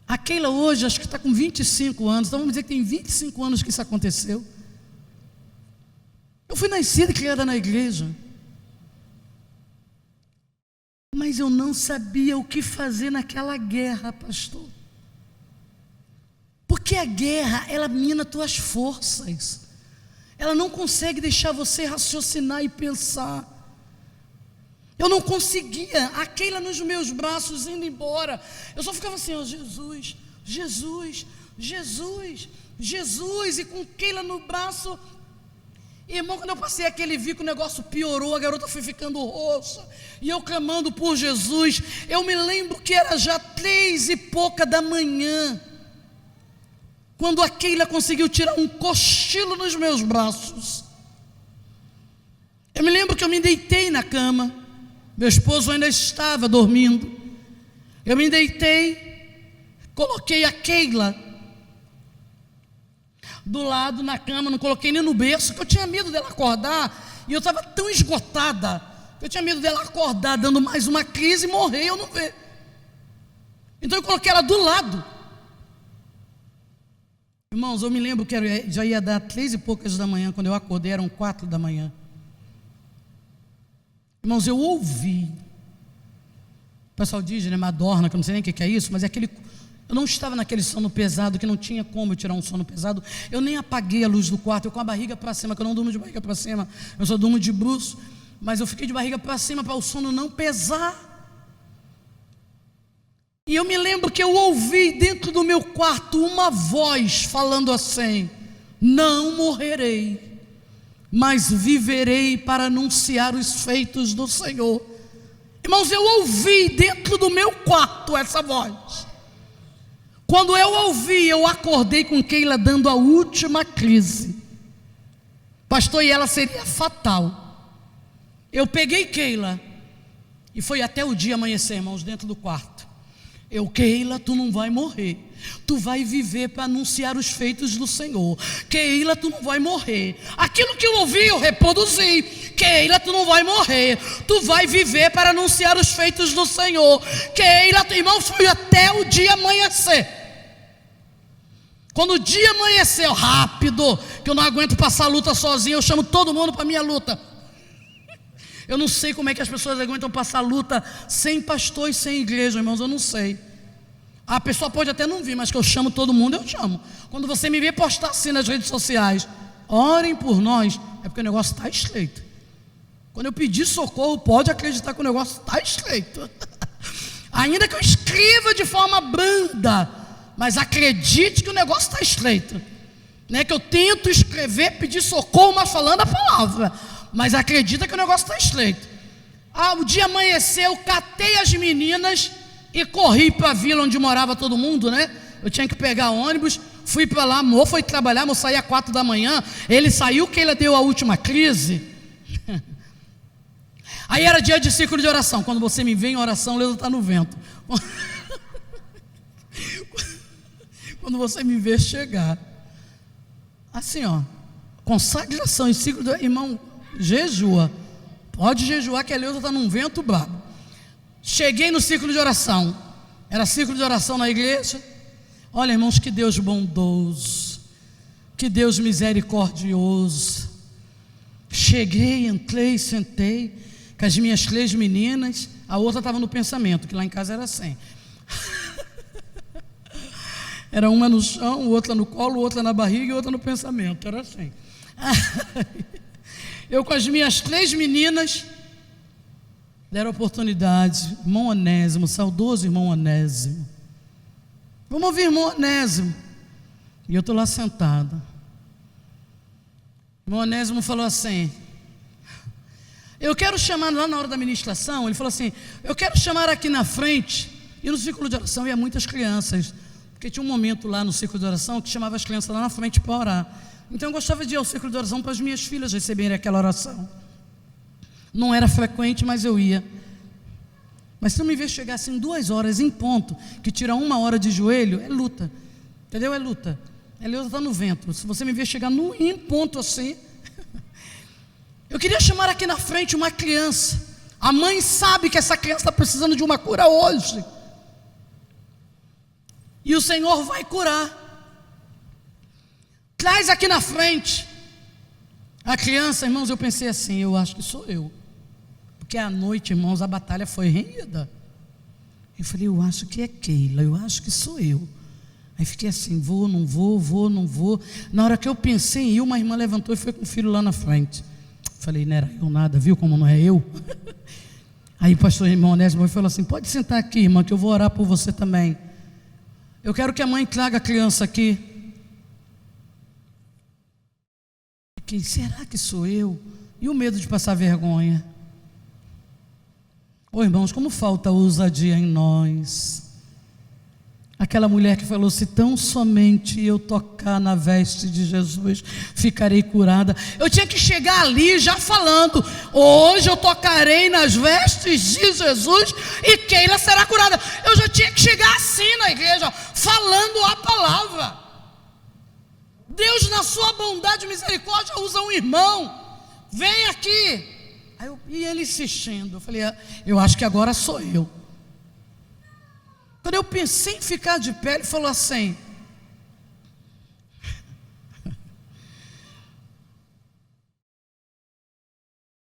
A Keila hoje, acho que está com 25 anos, então vamos dizer que tem 25 anos que isso aconteceu. Eu fui nascida e criada na igreja. Mas eu não sabia o que fazer naquela guerra, pastor. Porque a guerra, ela mina tuas forças. Ela não consegue deixar você raciocinar e pensar. Eu não conseguia, a Keila nos meus braços indo embora. Eu só ficava assim, ó, Jesus, Jesus, Jesus, Jesus. E com Keila no braço. Irmão, quando eu passei aquele vi que o negócio piorou, a garota foi ficando roxa, e eu clamando por Jesus. Eu me lembro que era já 3 e pouca da manhã, quando a Keila conseguiu tirar um cochilo nos meus braços. Eu me lembro que eu me deitei na cama, meu esposo ainda estava dormindo. Eu me deitei, coloquei a Keila do lado na cama, não coloquei nem no berço, porque eu tinha medo dela acordar, e eu estava tão esgotada, que eu tinha medo dela acordar, dando mais uma crise e morrer e eu não ver. Então eu coloquei ela do lado. Irmãos, eu me lembro que já ia dar 3 e poucas da manhã, quando eu acordei eram 4 da manhã. Irmãos, eu ouvi, o pessoal diz, né, Madorna, que eu não sei nem o que é isso, mas é aquele... Eu não estava naquele sono pesado, que não tinha como eu tirar um sono pesado. Eu nem apaguei a luz do quarto, eu com a barriga para cima, que eu não durmo de barriga para cima, eu só durmo de bruço, mas eu fiquei de barriga para cima para o sono não pesar. E eu me lembro que eu ouvi dentro do meu quarto uma voz falando assim: não morrerei, mas viverei para anunciar os feitos do Senhor. Irmãos, eu ouvi dentro do meu quarto essa voz. Quando eu ouvi, eu acordei com Keila dando a última crise, pastor, e ela seria fatal. Eu peguei Keila e foi até o dia amanhecer, irmãos, dentro do quarto. Keila, tu não vai morrer, tu vai viver para anunciar os feitos do Senhor. Keila, tu não vai morrer. Aquilo que eu ouvi, eu reproduzi. Keila, tu não vai morrer, tu vai viver para anunciar os feitos do Senhor. Keila, irmãos, foi até o dia amanhecer. Quando o dia amanheceu, rápido, que eu não aguento passar a luta sozinho, eu chamo todo mundo para a minha luta. Eu não sei como é que as pessoas aguentam passar luta sem pastor e sem igreja, irmãos, eu não sei. A pessoa pode até não vir, mas que eu chamo todo mundo, eu chamo. Quando você me vê postar assim nas redes sociais, orem por nós, é porque o negócio está estreito. Quando eu pedir socorro, pode acreditar que o negócio está estreito. Ainda que eu escreva de forma branda, mas acredite que o negócio está estreito. Não é que eu tento escrever, pedir socorro, mas falando a palavra, mas acredita que o negócio está estreito. O dia amanheceu, catei as meninas e corri para a vila onde morava todo mundo, né? Eu tinha que pegar ônibus, fui para lá, amor foi trabalhar, amor saía às 4 da manhã, ele saiu que ele deu a última crise. Aí era dia de ciclo de oração. Quando você me vê em oração, Leusa está no vento. Quando você me vê chegar, assim, ó, consagração e ciclo de oração, irmão, jejua, pode jejuar que a Leusa está num vento brabo. Cheguei no ciclo de oração, era ciclo de oração na igreja. Olha, irmãos, que Deus bondoso, que Deus misericordioso. Cheguei, entrei, sentei com as minhas 3 meninas, a outra estava no pensamento, que lá em casa era assim. Era uma no chão, outra no colo, outra na barriga e outra no pensamento, era assim. Eu com as minhas 3 meninas, deram oportunidade, irmão Onésimo, saudoso irmão Onésimo. Vamos ouvir irmão Onésimo. E eu estou lá sentada. Irmão Onésimo falou assim: eu quero chamar, lá na hora da ministração, ele falou assim: eu quero chamar aqui na frente. E no círculo de oração ia muitas crianças, porque tinha um momento lá no círculo de oração que chamava as crianças lá na frente para orar. Então eu gostava de ir ao círculo de oração para as minhas filhas receberem aquela oração. Não era frequente, mas eu ia. Mas se eu me ver chegar assim 2 horas em ponto, que tira 1 hora de joelho, é luta, entendeu? É luta. Eleusa está no vento. Se você me ver chegar em ponto assim, eu queria chamar aqui na frente uma criança. A mãe sabe que essa criança está precisando de uma cura hoje, e o Senhor vai curar. Traz aqui na frente a criança, irmãos. Eu pensei assim, eu acho que sou eu, porque à noite, irmãos, a batalha foi renhida. Eu falei, eu acho que é Keila, eu acho que sou eu. Aí fiquei assim, vou, não vou, vou, não vou. Na hora que eu pensei em ir, uma irmã levantou e foi com o filho lá na frente. Falei, não era eu nada, viu como não é eu? Aí o pastor irmão Onésimo falou assim, pode sentar aqui, irmã, que eu vou orar por você também. Eu quero que a mãe traga a criança aqui. Fiquei, será que sou eu? E o medo de passar vergonha? Ô irmãos, como falta ousadia em nós. Aquela mulher que falou, se tão somente eu tocar na veste de Jesus, ficarei curada. Eu tinha que chegar ali já falando, hoje eu tocarei nas vestes de Jesus e Keila será curada. Eu já tinha que chegar assim na igreja, falando a palavra. Deus, na sua bondade e misericórdia, usa um irmão, vem aqui. E ele insistindo, eu falei, eu acho que agora sou eu. Quando eu pensei em ficar de pé, ele falou assim,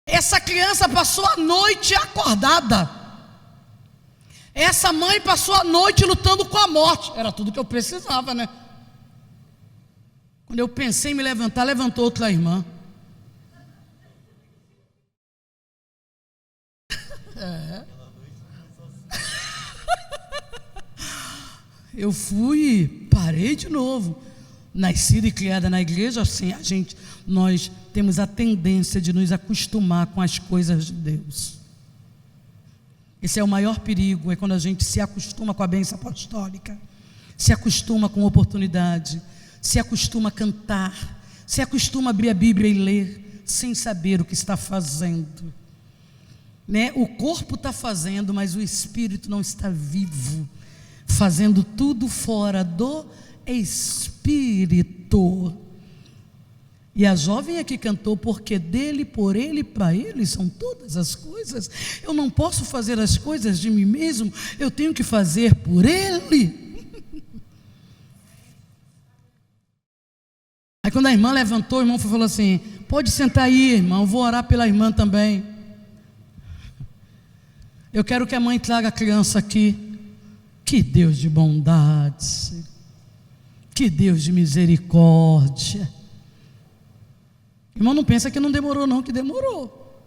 essa criança passou a noite acordada, essa mãe passou a noite lutando com a morte. Era tudo que eu precisava, né? Quando eu pensei em me levantar, levantou outra irmã. Eu fui, parei de novo. Nascida e criada na igreja, assim, nós temos a tendência de nos acostumar com as coisas de Deus. Esse é o maior perigo, é quando a gente se acostuma com a bênção apostólica, se acostuma com oportunidade, se acostuma a cantar, se acostuma a abrir a Bíblia e ler, sem saber o que está fazendo, né? O corpo está fazendo, mas o espírito não está vivo, fazendo tudo fora do espírito. E a jovem aqui cantou, porque dele, por ele, para ele são todas as coisas. Eu não posso fazer as coisas de mim mesmo, eu tenho que fazer por ele. Aí quando a irmã levantou, o irmão falou assim, pode sentar aí, irmão, eu vou orar pela irmã também. Eu quero que a mãe traga a criança aqui. Que Deus de bondade, que Deus de misericórdia. Irmão, não pensa que não demorou não, que demorou.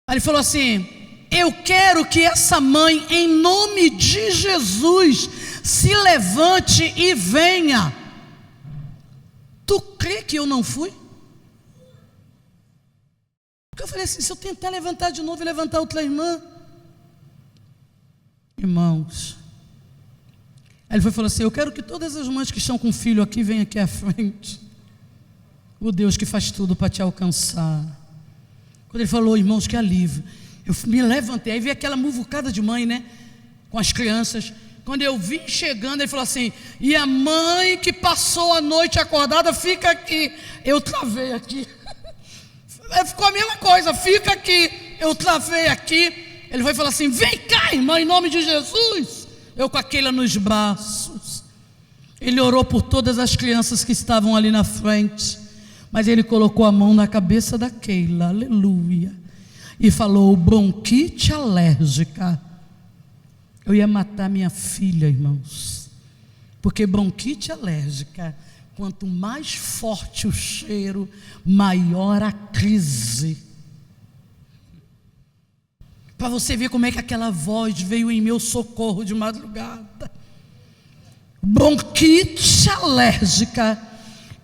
Aí ele falou assim, eu quero que essa mãe, em nome de Jesus, se levante e venha. Tu crê que eu não fui? Porque eu falei assim, se eu tentar levantar de novo e levantar outra irmã, irmãos, aí ele falou assim, eu quero que todas as mães que estão com filho aqui venham aqui à frente. O Deus que faz tudo para te alcançar. Quando ele falou, irmãos, que alívio, eu me levantei, aí veio aquela muvucada de mãe, né, com as crianças. Quando eu vim chegando, ele falou assim, e a mãe que passou a noite acordada, fica aqui. Eu travei aqui. Ficou a mesma coisa, fica aqui. Eu travei aqui. Ele foi falar assim, vem cá, irmã, em nome de Jesus. Eu com aquela nos braços. Ele orou por todas as crianças que estavam ali na frente, mas ele colocou a mão na cabeça da Keila, aleluia, e falou, bronquite alérgica. Eu ia matar minha filha, irmãos, porque bronquite alérgica, quanto mais forte o cheiro, maior a crise. Para você ver como é que aquela voz veio em meu socorro de madrugada. Bronquite alérgica,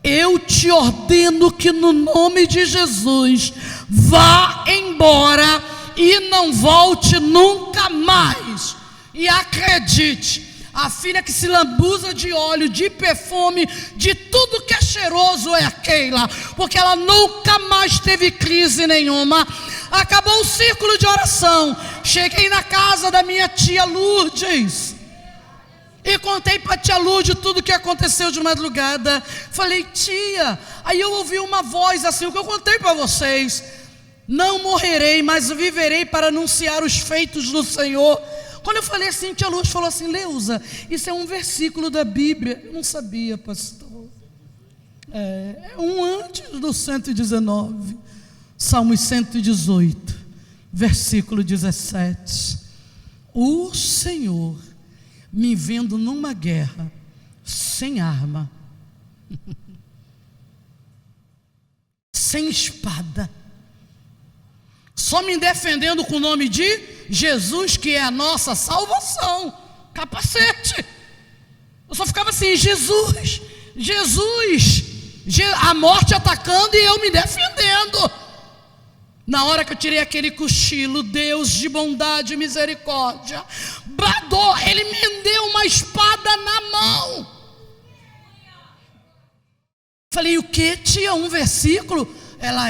eu te ordeno que no nome de Jesus, vá embora e não volte nunca mais. E acredite, a filha que se lambuza de óleo, de perfume, de tudo que é cheiroso é a Keila, porque ela nunca mais teve crise nenhuma. Acabou o círculo de oração, cheguei na casa da minha tia Lourdes. E contei para a tia Lúcia tudo o que aconteceu de madrugada. Falei, tia, aí eu ouvi uma voz assim, o que eu contei para vocês: não morrerei, mas viverei para anunciar os feitos do Senhor. Quando eu falei assim, tia Lúcia falou assim, Leusa, isso é um versículo da Bíblia. Eu não sabia, pastor. É um antes do 119, Salmos 118, versículo 17. O Senhor, me vendo numa guerra, sem arma, sem espada, só me defendendo com o nome de Jesus, que é a nossa salvação, capacete. Eu só ficava assim, Jesus, Jesus, a morte atacando e eu me defendendo. Na hora que eu tirei aquele cochilo, Deus de bondade e misericórdia bradou, Ele me deu uma espada na mão. Falei, o que, tia? Um versículo? Ela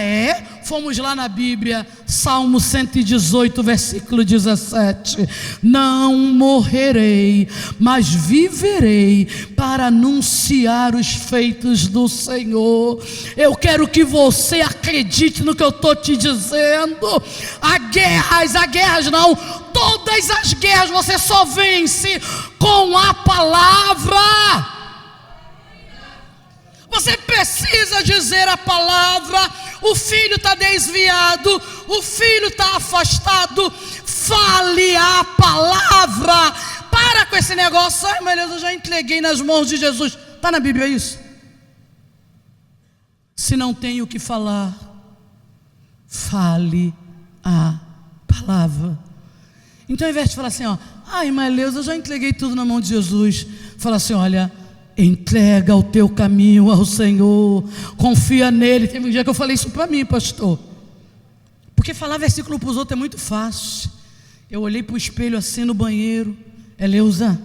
fomos lá na Bíblia, Salmo 118, versículo 17. Não morrerei, mas viverei para anunciar os feitos do Senhor. Eu quero que você acredite no que eu estou te dizendo. Há guerras não, todas as guerras você só vence com a palavra. Você precisa dizer a palavra. O filho está desviado, o filho está afastado. Fale a palavra. Para com esse negócio. Ai, meu Deus, eu já entreguei nas mãos de Jesus. Está na Bíblia isso? Se não tem o que falar, fale a palavra. Então, ao invés de falar assim, ai, meu Deus, eu já entreguei tudo na mão de Jesus, fala assim, olha, entrega o teu caminho ao Senhor, confia nele. Teve um dia que eu falei isso para mim, pastor, porque falar versículo para os outros é muito fácil. Eu olhei para o espelho assim no banheiro, Leusa,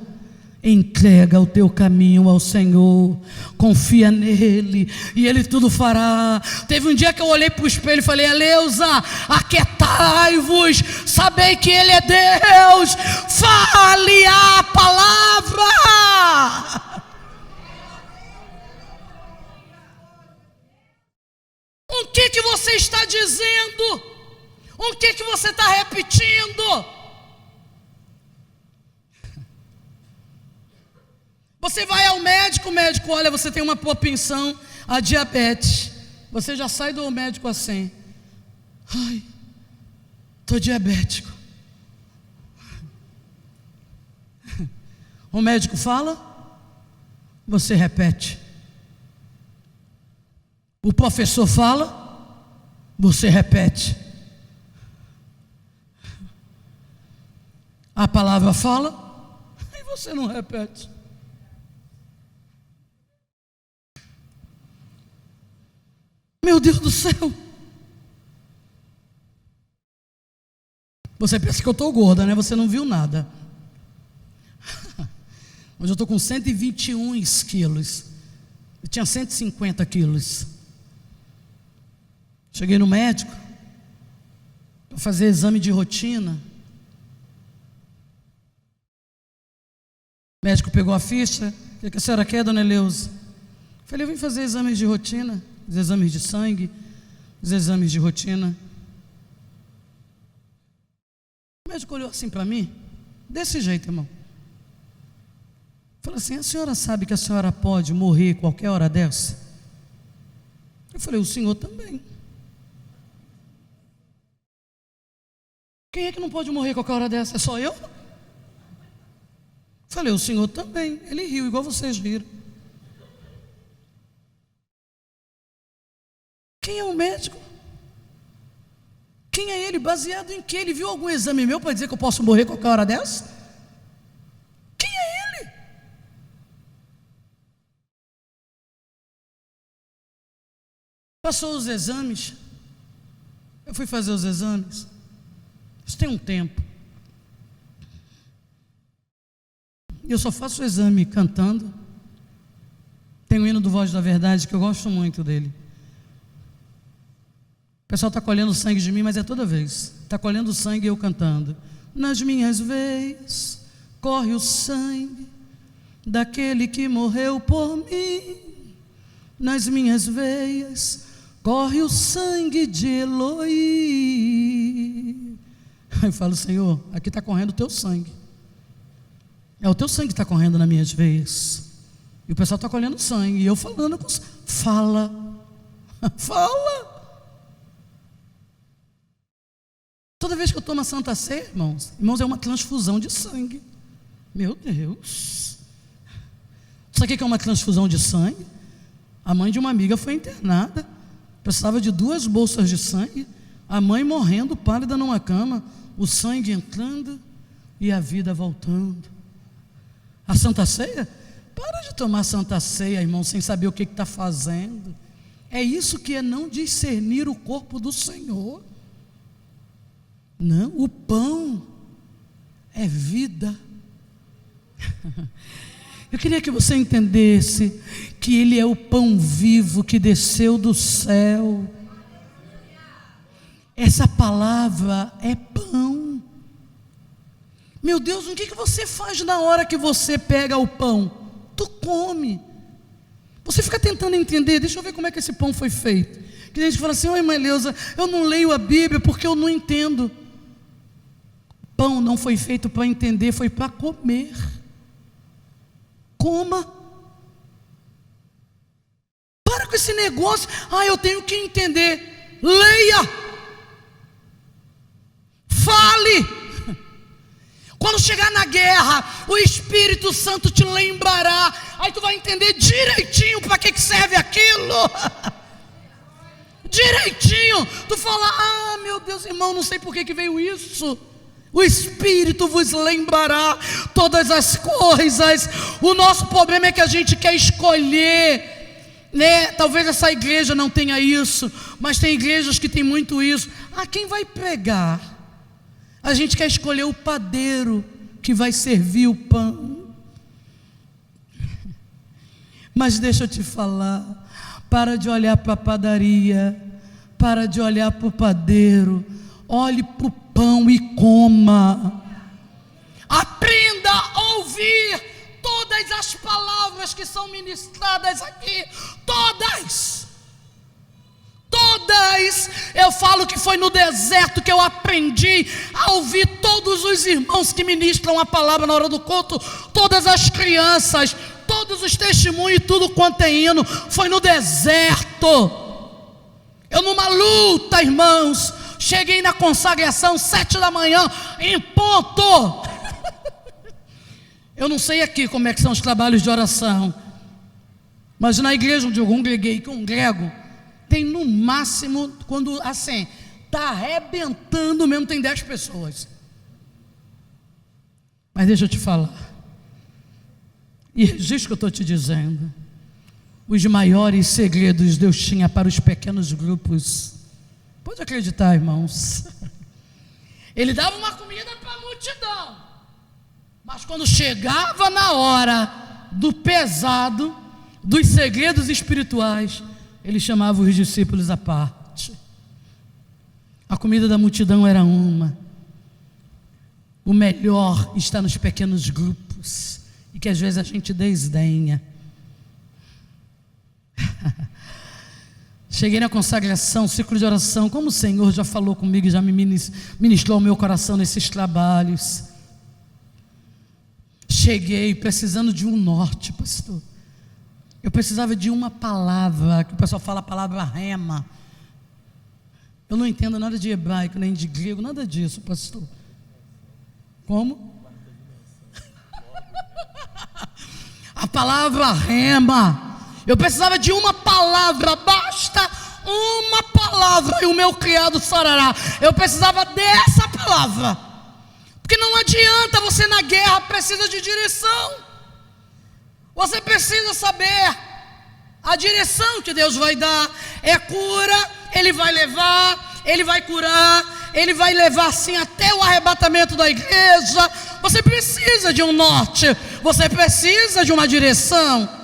entrega o teu caminho ao Senhor, confia nele e ele tudo fará. Teve um dia que eu olhei para o espelho e falei, Leusa, aquietai-vos, sabei que ele é Deus, fale a palavra. O que você está dizendo? O que você está repetindo? Você vai ao médico, o médico olha, você tem uma propensão a diabetes. Você já sai do médico assim, ai, estou diabético. O médico fala, você repete. O professor fala, você repete. A palavra fala, e você não repete. Meu Deus do céu. Você pensa que eu estou gorda, né? Você não viu nada. Hoje eu estou com 121 quilos. Eu tinha 150 quilos. Cheguei no médico para fazer exame de rotina. O médico pegou a ficha. O que a senhora quer, dona Eleusa? Falei, eu vim fazer exames de rotina, os exames de sangue, os exames de rotina. O médico olhou assim para mim, desse jeito, irmão. Falou assim, a senhora sabe que a senhora pode morrer qualquer hora dessa? Eu falei, o senhor também. Quem é que não pode morrer qualquer hora dessa? É só eu? Falei, o senhor também. Ele riu, igual vocês riram. Quem é o médico? Quem é ele? Baseado em que? Ele viu algum exame meu para dizer que eu posso morrer qualquer hora dessa? Quem é ele? Passou os exames. Eu fui fazer os exames. Isso tem um tempo. Eu só faço o exame cantando. Tem o hino do Voz da Verdade, que eu gosto muito dele. O pessoal está colhendo sangue de mim, mas é toda vez. Está colhendo sangue e eu cantando. Nas minhas veias corre o sangue daquele que morreu por mim. Nas minhas veias corre o sangue de Eloi. Aí eu falo: Senhor, aqui está correndo o teu sangue. É o teu sangue que está correndo nas minhas veias. E o pessoal está colhendo sangue. E eu falando com você. Fala. Fala. Toda vez que eu tomo a Santa Ceia, irmãos, é uma transfusão de sangue. Meu Deus. Sabe o que é uma transfusão de sangue? A mãe de uma amiga foi internada, precisava de 2 bolsas de sangue, a mãe morrendo pálida numa cama, o sangue entrando e a vida voltando. A Santa Ceia? Para de tomar Santa Ceia, irmão, sem saber o que está fazendo. É isso que é não discernir o corpo do Senhor. Não, o pão é vida. Eu queria que você entendesse que Ele é o pão vivo que desceu do céu. Essa palavra é pão. Meu Deus, o que você faz na hora que você pega o pão? Tu come. Você fica tentando entender, deixa eu ver como é que esse pão foi feito. Que a gente fala assim: oi, mãe Leusa, eu não leio a Bíblia porque eu não entendo. Pão não foi feito para entender, foi para comer. Coma. Para com esse negócio. Eu tenho que entender. Leia. Fale. Quando chegar na guerra, o Espírito Santo te lembrará. Aí tu vai entender direitinho para que serve aquilo. Direitinho. Tu fala: meu Deus, irmão, não sei por que veio isso. O Espírito vos lembrará todas as coisas. O nosso problema é que a gente quer escolher, né? Talvez essa igreja não tenha isso, mas tem igrejas que tem muito isso. Quem vai pregar? A gente quer escolher o padeiro que vai servir o pão. Mas deixa eu te falar, para de olhar para a padaria, para de olhar para o padeiro, olhe para o pão e coma. Aprenda a ouvir todas as palavras que são ministradas aqui, todas. Eu falo que foi no deserto que eu aprendi a ouvir todos os irmãos que ministram a palavra na hora do culto, todas as crianças, todos os testemunhos, tudo quanto é hino, foi no deserto. Eu numa luta, irmãos, cheguei na consagração 7 da manhã, em ponto. Eu não sei aqui como é que são os trabalhos de oração, mas na igreja onde eu congrego, tem no máximo, quando assim, está arrebentando mesmo, tem 10 pessoas. Mas deixa eu te falar, e registro que eu estou te dizendo, os maiores segredos Deus tinha para os pequenos grupos. Pode acreditar, irmãos. Ele dava uma comida para a multidão, mas quando chegava na hora do pesado, dos segredos espirituais, Ele chamava os discípulos à parte. A comida da multidão era uma. O melhor está nos pequenos grupos, e que às vezes a gente desdenha. Cheguei na consagração, ciclo de oração, como o Senhor já falou comigo, já me ministrou o meu coração nesses trabalhos. Cheguei precisando de um norte, pastor. Eu precisava de uma palavra, que o pessoal fala a palavra rema. Eu não entendo nada de hebraico, nem de grego, nada disso, pastor. Como? A palavra rema. Eu precisava de uma palavra, basta uma palavra e o meu criado sarará. Eu precisava dessa palavra, porque não adianta você na guerra, precisa de direção. Você precisa saber a direção que Deus vai dar. É cura, Ele vai levar, Ele vai curar, Ele vai levar assim até o arrebatamento da igreja. Você precisa de um norte, você precisa de uma direção.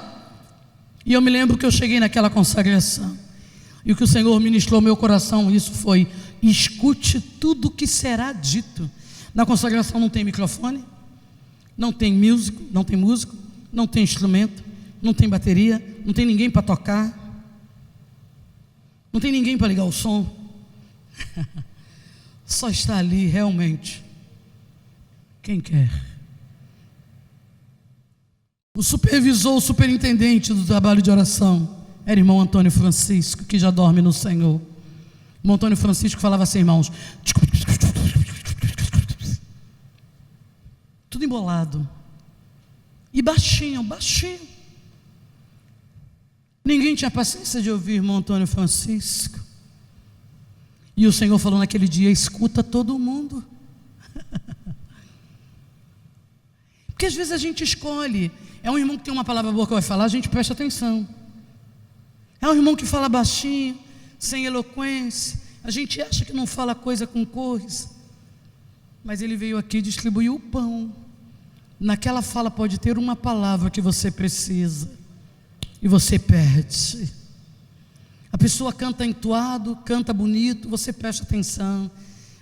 E eu me lembro que eu cheguei naquela consagração, e o que o Senhor ministrou ao meu coração, isso foi: escute tudo o que será dito. Na consagração não tem microfone, não tem músico, não tem instrumento, não tem bateria, não tem ninguém para tocar, não tem ninguém para ligar o som. Só está ali realmente quem quer. O supervisor, o superintendente do trabalho de oração era irmão Antônio Francisco, que já dorme no Senhor. O Antônio Francisco falava assim, irmãos, tudo embolado, e baixinho, baixinho. Ninguém tinha paciência de ouvir irmão Antônio Francisco. E o Senhor falou naquele dia: escuta todo mundo. Porque às vezes a gente escolhe. É um irmão que tem uma palavra boa que vai falar, a gente presta atenção. É um irmão que fala baixinho, sem eloquência, a gente acha que não fala coisa com coisa, mas ele veio aqui distribuir o pão. Naquela fala pode ter uma palavra que você precisa, e você perde. A pessoa canta entoado, canta bonito, você presta atenção.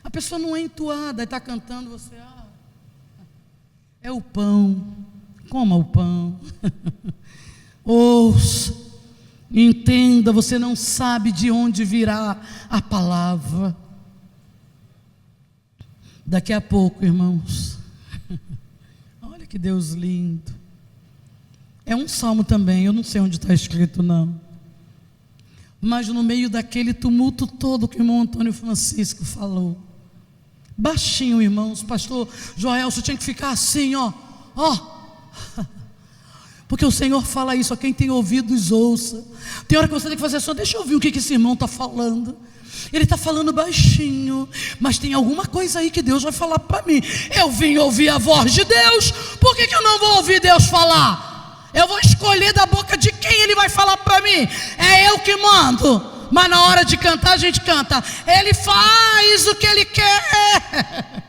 A pessoa não é entoada, está cantando, você, é o pão, coma o pão. Ouça, entenda, você não sabe de onde virá a palavra. Daqui a pouco, irmãos, olha que Deus lindo. É um salmo também, eu não sei onde está escrito não, mas no meio daquele tumulto todo que o irmão Antônio Francisco falou, baixinho, irmãos, pastor Joel, você tinha que ficar assim, ó, porque o Senhor fala isso, a quem tem ouvidos ouça. Tem hora que você tem que fazer assim, deixa eu ouvir o que esse irmão está falando. Ele está falando baixinho, mas tem alguma coisa aí que Deus vai falar para mim. Eu vim ouvir a voz de Deus, por que eu não vou ouvir Deus falar? Eu vou escolher da boca de quem Ele vai falar para mim. É eu que mando, mas na hora de cantar a gente canta. Ele faz o que Ele quer.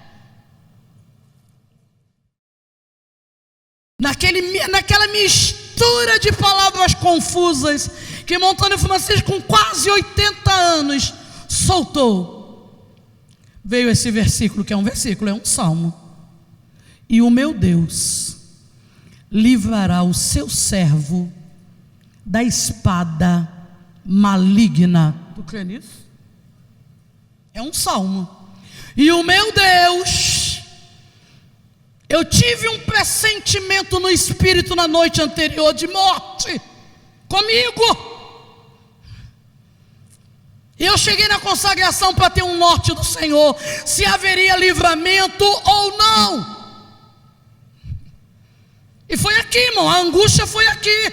Naquela mistura de palavras confusas que irmão Antônio Francisco, com quase 80 anos, soltou, veio esse versículo, que é um versículo, é um salmo. E o meu Deus livrará o seu servo da espada maligna. Tu crê nisso? É um salmo. E o meu Deus, eu tive um pressentimento no espírito na noite anterior de morte comigo. E eu cheguei na consagração para ter um norte do Senhor, se haveria livramento ou não. E foi aqui, irmão, a angústia foi aqui.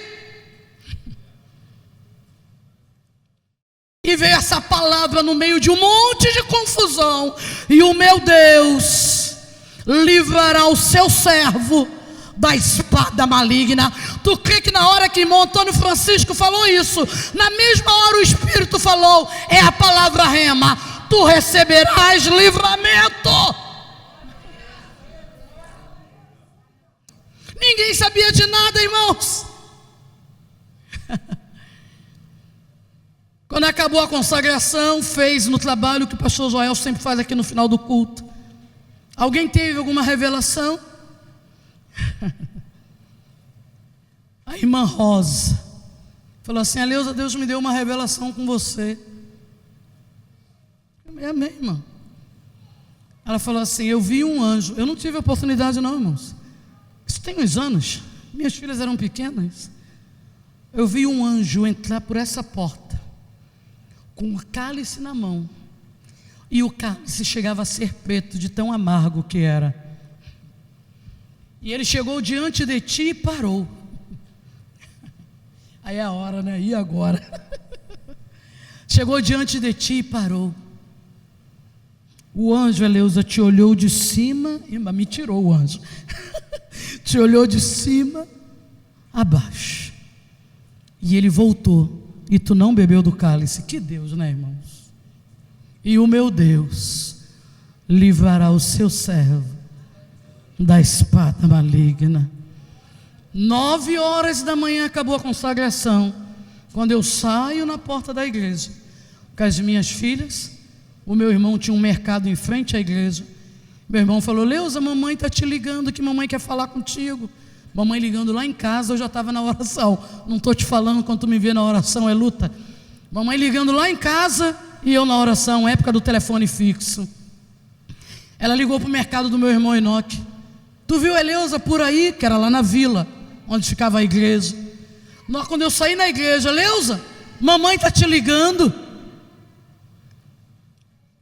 E veio essa palavra no meio de um monte de confusão. E o meu Deus livrará o seu servo da espada maligna. Tu crê que na hora que irmão Antônio Francisco falou isso, na mesma hora o Espírito falou, é a palavra rema, tu receberás livramento. Ninguém sabia de nada, irmãos. Quando acabou a consagração, fez no trabalho que o pastor Joel sempre faz aqui no final do culto. Alguém teve alguma revelação? A irmã Rosa falou assim: Aleusa, Deus me deu uma revelação com você. É mesmo, irmã. Ela falou assim: eu vi um anjo. Eu não tive oportunidade não, irmãos. Isso tem uns anos. Minhas filhas eram pequenas. Eu vi um anjo entrar por essa porta com um cálice na mão, e o cálice chegava a ser preto de tão amargo que era. E ele chegou diante de ti e parou. Aí é a hora, né? E agora? Chegou diante de ti e parou. O anjo, Aleusa, te olhou de cima e me tirou o anjo. Te olhou de cima a baixo. E ele voltou. E tu não bebeu do cálice. Que Deus, né, irmãos? E o meu Deus livrará o seu servo da espada maligna. 9 horas da manhã acabou a consagração. Quando eu saio na porta da igreja com as minhas filhas, o meu irmão tinha um mercado em frente à igreja. Meu irmão falou: Leusa, mamãe está te ligando, que mamãe quer falar contigo. Mamãe ligando lá em casa, eu já estava na oração. Não estou te falando, quando tu me vê na oração é luta. Mamãe ligando lá em casa e eu na oração, época do telefone fixo. Ela ligou para o mercado do meu irmão Enoque. Tu viu a Eleusa por aí? Que era lá na vila, onde ficava a igreja. Quando eu saí na igreja, Eleusa, mamãe está te ligando.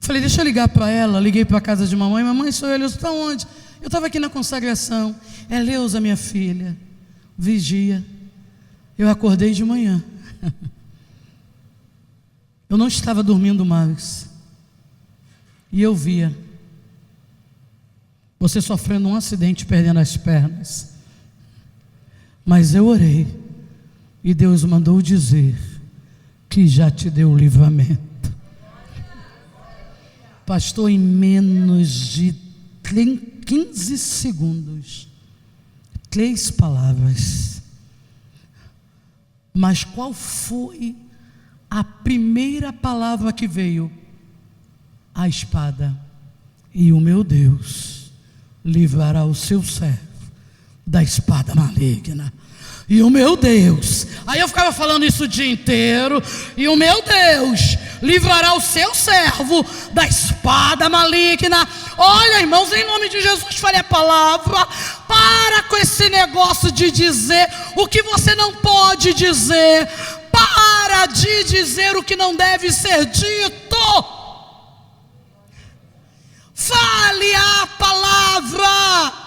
Falei, deixa eu ligar para ela. Liguei para a casa de mamãe. Mamãe, sou eu, Eleusa, está onde? Eu estava aqui na consagração. Eleusa, minha filha, vigia. Eu acordei de manhã. Eu não estava dormindo mais. E eu via você sofrendo um acidente, perdendo as pernas. Mas eu orei. E Deus mandou dizer que já te deu o livramento. Pastor, em menos de 15 segundos, 3 palavras. Mas qual foi a primeira palavra que veio? A espada. E o meu Deus livrará o seu servo da espada maligna. E o meu Deus, aí eu ficava falando isso o dia inteiro. E o meu Deus livrará o seu servo da espada maligna. Olha, irmãos, em nome de Jesus, fale a palavra. Para com esse negócio de dizer o que você não pode dizer. Para de dizer o que não deve ser dito. Fale a palavra.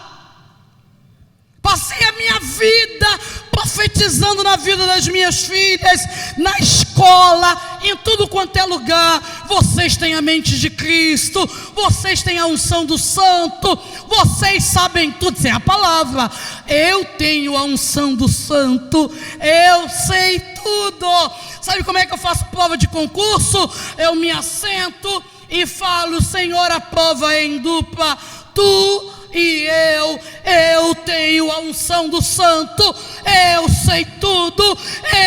Passei a minha vida profetizando na vida das minhas filhas, na escola, em tudo quanto é lugar. Vocês têm a mente de Cristo, vocês têm a unção do Santo, vocês sabem tudo. Sem a palavra, eu tenho a unção do Santo, eu sei tudo. Sabe como é que eu faço prova de concurso? Eu me assento e falo, Senhor, a prova é em dupla, tu e eu tenho a unção do Santo, eu sei tudo,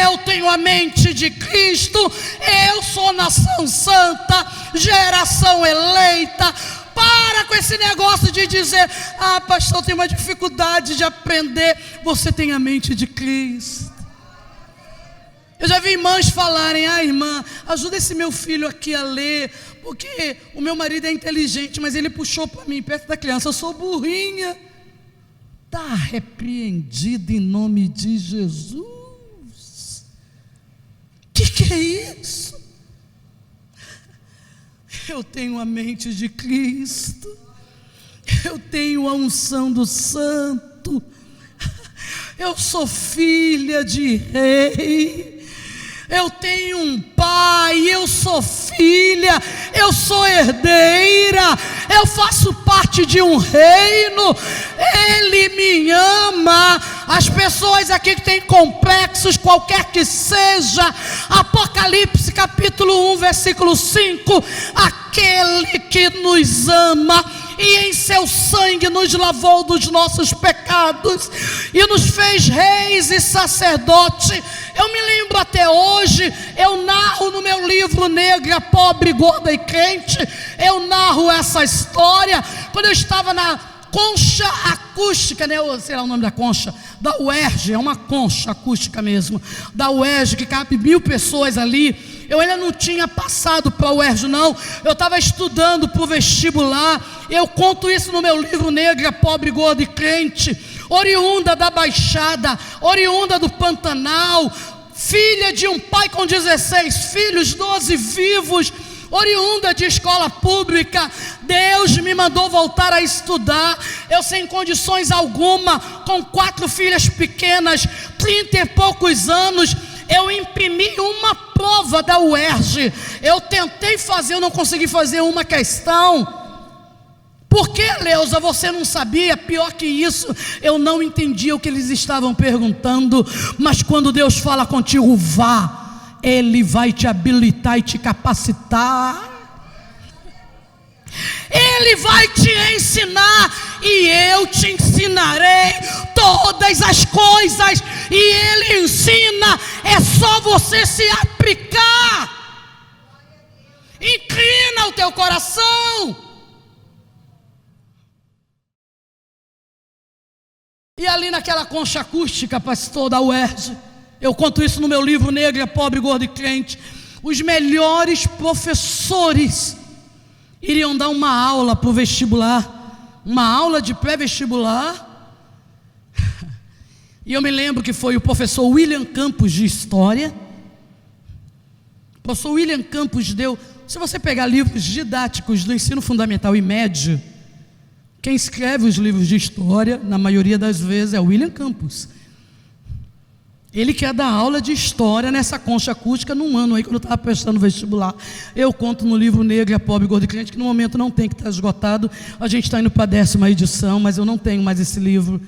eu tenho a mente de Cristo, eu sou nação santa, geração eleita. Para com esse negócio de dizer, pastor, eu tenho uma dificuldade de aprender. Você tem a mente de Cristo. Eu já vi irmãs falarem, irmã, ajuda esse meu filho aqui a ler, porque o meu marido é inteligente, mas ele puxou para mim, perto da criança, eu sou burrinha. Está repreendido em nome de Jesus. Que é isso? Eu tenho a mente de Cristo, eu tenho a unção do Santo, eu sou filha de rei. Eu tenho um pai, eu sou filha, eu sou herdeira, eu faço parte de um reino, Ele me ama. As pessoas aqui que têm complexos, qualquer que seja, Apocalipse capítulo 1, versículo 5, aquele que nos ama e em seu sangue nos lavou dos nossos pecados e nos fez reis e sacerdote. Eu me lembro até hoje, eu narro no meu livro Negra, Pobre, Gorda e Crente, eu narro essa história, quando eu estava na concha acústica, né? Sei lá o nome da concha, da UERJ, é uma concha acústica mesmo, da UERJ, que cabe 1000 pessoas ali. Eu ainda não tinha passado para o UERJ não, eu estava estudando para o vestibular. Eu conto isso no meu livro Negra, Pobre, Gorda e Crente, oriunda da Baixada, oriunda do Pantanal, filha de um pai com 16 filhos, 12 vivos, oriunda de escola pública. Deus me mandou voltar a estudar, eu sem condições alguma, com 4 filhas pequenas, 30 e poucos anos, eu imprimi uma prova da UERJ, eu tentei fazer, eu não consegui fazer uma questão. Por que, Leusa, você não sabia? Pior que isso, eu não entendia o que eles estavam perguntando, mas quando Deus fala contigo, vá, Ele vai te habilitar e te capacitar, Ele vai te ensinar, e eu te ensinarei todas as coisas, e Ele ensina, é só você se aplicar. Inclina o teu coração. E ali naquela concha acústica, pastor, da UERJ, eu conto isso no meu livro Negra, Pobre, Gordo e Crente, os melhores professores iriam dar uma aula para o vestibular, uma aula de pré-vestibular. E eu me lembro que foi o professor William Campos de História. O professor William Campos deu, se você pegar livros didáticos do ensino fundamental e médio, quem escreve os livros de história, na maioria das vezes, é o William Campos. Ele quer dar aula de história nessa concha acústica num ano aí, quando eu estava prestando vestibular. Eu conto no livro Negra, Pobre, Gordo e Crente, que no momento não tem, que está esgotado. A gente está indo para a 10ª edição, mas eu não tenho mais esse livro.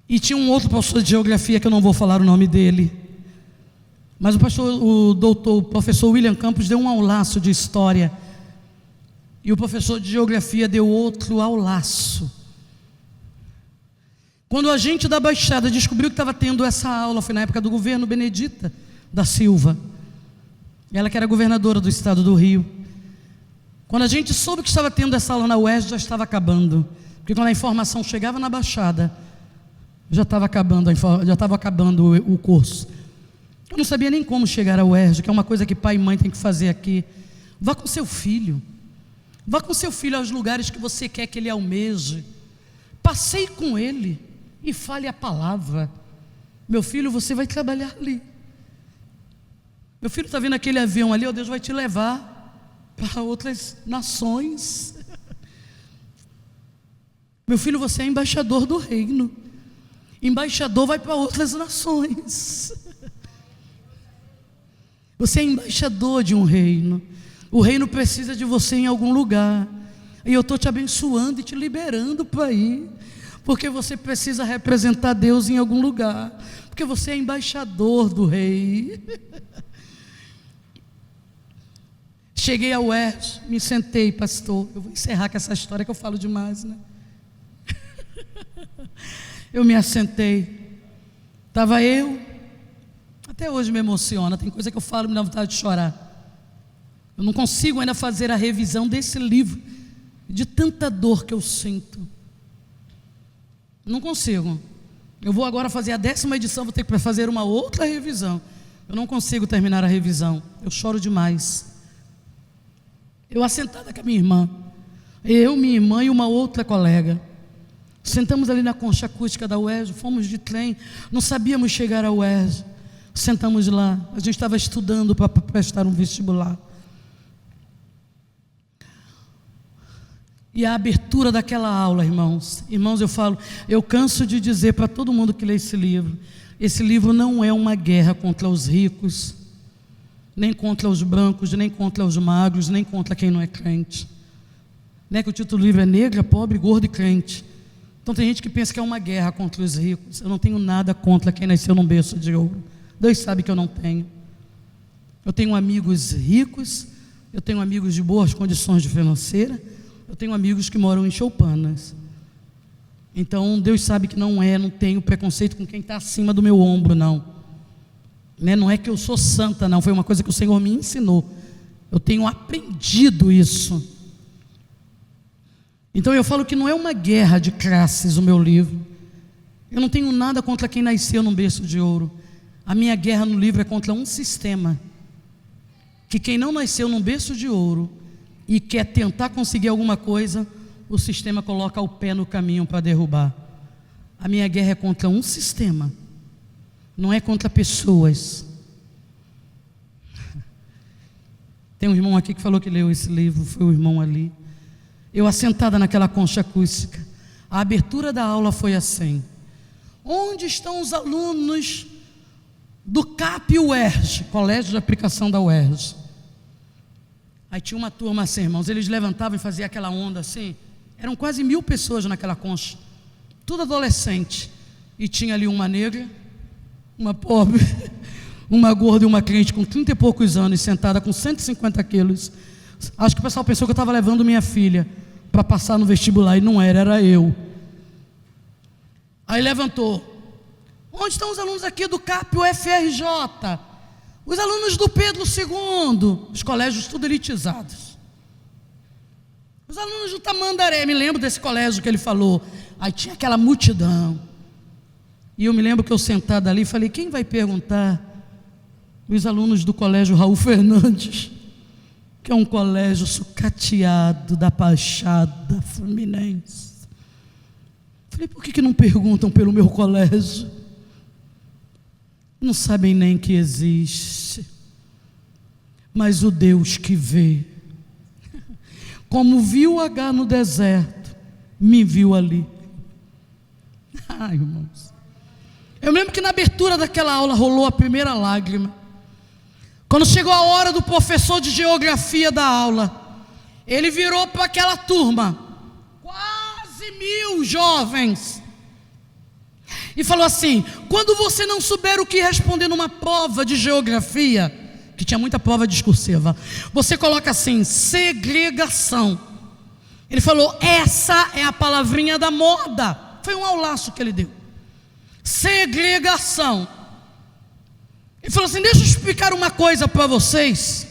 E tinha um outro professor de geografia, que eu não vou falar o nome dele, mas o professor William Campos deu um aulaço de história, e o professor de geografia deu outro aulaço. Quando a gente da Baixada descobriu que estava tendo essa aula, foi na época do governo Benedita da Silva, ela que era governadora do estado do Rio. Quando a gente soube que estava tendo essa aula na UERJ, já estava acabando, porque quando a informação chegava na Baixada, já estava acabando o curso. Eu não sabia nem como chegar ao UERJ, que é uma coisa que pai e mãe tem que fazer aqui. Vá com seu filho, vá com seu filho aos lugares que você quer que ele almeje, passeie com ele e fale a palavra. Meu filho, você vai trabalhar ali. Meu filho está vendo aquele avião ali, Deus vai te levar para outras nações. Meu filho, você é embaixador do reino. Embaixador vai para outras nações. Você é embaixador de um reino. O reino precisa de você em algum lugar. E eu estou te abençoando e te liberando para ir, porque você precisa representar Deus em algum lugar, porque você é embaixador do rei. Cheguei ao UERJ, me sentei, pastor. Eu vou encerrar com essa história que eu falo demais, né? Eu me assentei, estava eu, até hoje me emociona, tem coisa que eu falo e me dá vontade de chorar. Eu não consigo ainda fazer a revisão desse livro, de tanta dor que eu sinto. Não consigo. Eu vou agora fazer a 10ª edição, vou ter que fazer uma outra revisão. Eu não consigo terminar a revisão, eu choro demais. Eu assentada com a minha irmã, minha irmã e uma outra colega, sentamos ali na concha acústica da UERJ, fomos de trem, não sabíamos chegar à UERJ, sentamos lá, a gente estava estudando para prestar um vestibular. E a abertura daquela aula, irmãos, eu canso de dizer para todo mundo que lê esse livro não é uma guerra contra os ricos, nem contra os brancos, nem contra os magros, nem contra quem não é crente. Não é que o título do livro é Negra, Pobre, Gordo e Crente. Então tem gente que pensa que é uma guerra contra os ricos. Eu não tenho nada contra quem nasceu num berço de ouro. Deus sabe que eu não tenho. Eu tenho amigos ricos, eu tenho amigos de boas condições financeiras, eu tenho amigos que moram em choupanas. Então Deus sabe que não tenho preconceito com quem está acima do meu ombro, não. Não é que eu sou santa, não, foi uma coisa que o Senhor me ensinou. Eu tenho aprendido isso. Então eu falo que não é uma guerra de classes o meu livro. Eu não tenho nada contra quem nasceu num berço de ouro. A minha guerra no livro é contra um sistema, que quem não nasceu num berço de ouro e quer tentar conseguir alguma coisa, o sistema coloca o pé no caminho para derrubar. A minha guerra é contra um sistema, não é contra pessoas. Tem um irmão aqui que falou que leu esse livro, foi o irmão ali. Eu assentada naquela concha acústica, a abertura da aula foi assim: onde estão os alunos do CAP UERJ, Colégio de Aplicação da UERJ? Aí tinha uma turma assim, irmãos, eles levantavam e faziam aquela onda assim, eram quase 1000 pessoas naquela concha, tudo adolescente, e tinha ali uma negra, uma pobre, uma gorda e uma crente com 30 e poucos anos, sentada com 150 quilos. Acho que o pessoal pensou que eu estava levando minha filha para passar no vestibular, e não era eu. Aí levantou: onde estão os alunos aqui do CAP UFRJ? Os alunos do Pedro II, os colégios tudo elitizados. Os alunos do Tamandaré, me lembro desse colégio que ele falou. Aí tinha aquela multidão. E eu me lembro que eu sentado ali, falei, quem vai perguntar? Os alunos do colégio Raul Fernandes, que é um colégio sucateado da Baixada Fluminense. Falei, por que não perguntam pelo meu colégio? Não sabem nem que existe. Mas o Deus que vê, como viu H no deserto, me viu ali. Ai, irmãos. Eu lembro que na abertura daquela aula rolou a primeira lágrima. Quando chegou a hora do professor de geografia da aula, ele virou para aquela turma, quase 1000 jovens, e falou assim: quando você não souber o que responder numa prova de geografia, que tinha muita prova discursiva, você coloca assim, segregação. Ele falou, essa é a palavrinha da moda. Foi um aulaço que ele deu. Segregação. Ele falou assim, deixa eu explicar uma coisa para vocês.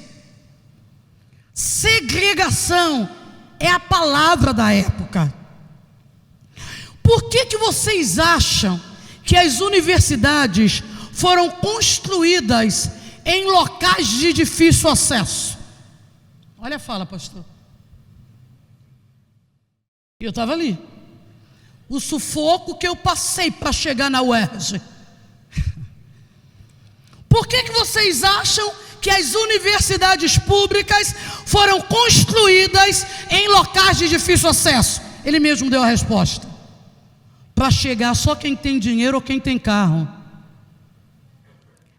Segregação é a palavra da época. Por que vocês acham que as universidades foram construídas em locais de difícil acesso? Olha a fala, pastor. Eu estava ali. O sufoco que eu passei para chegar na UERJ. Por que vocês acham que as universidades públicas foram construídas em locais de difícil acesso? Ele mesmo deu a resposta. Para chegar só quem tem dinheiro ou quem tem carro.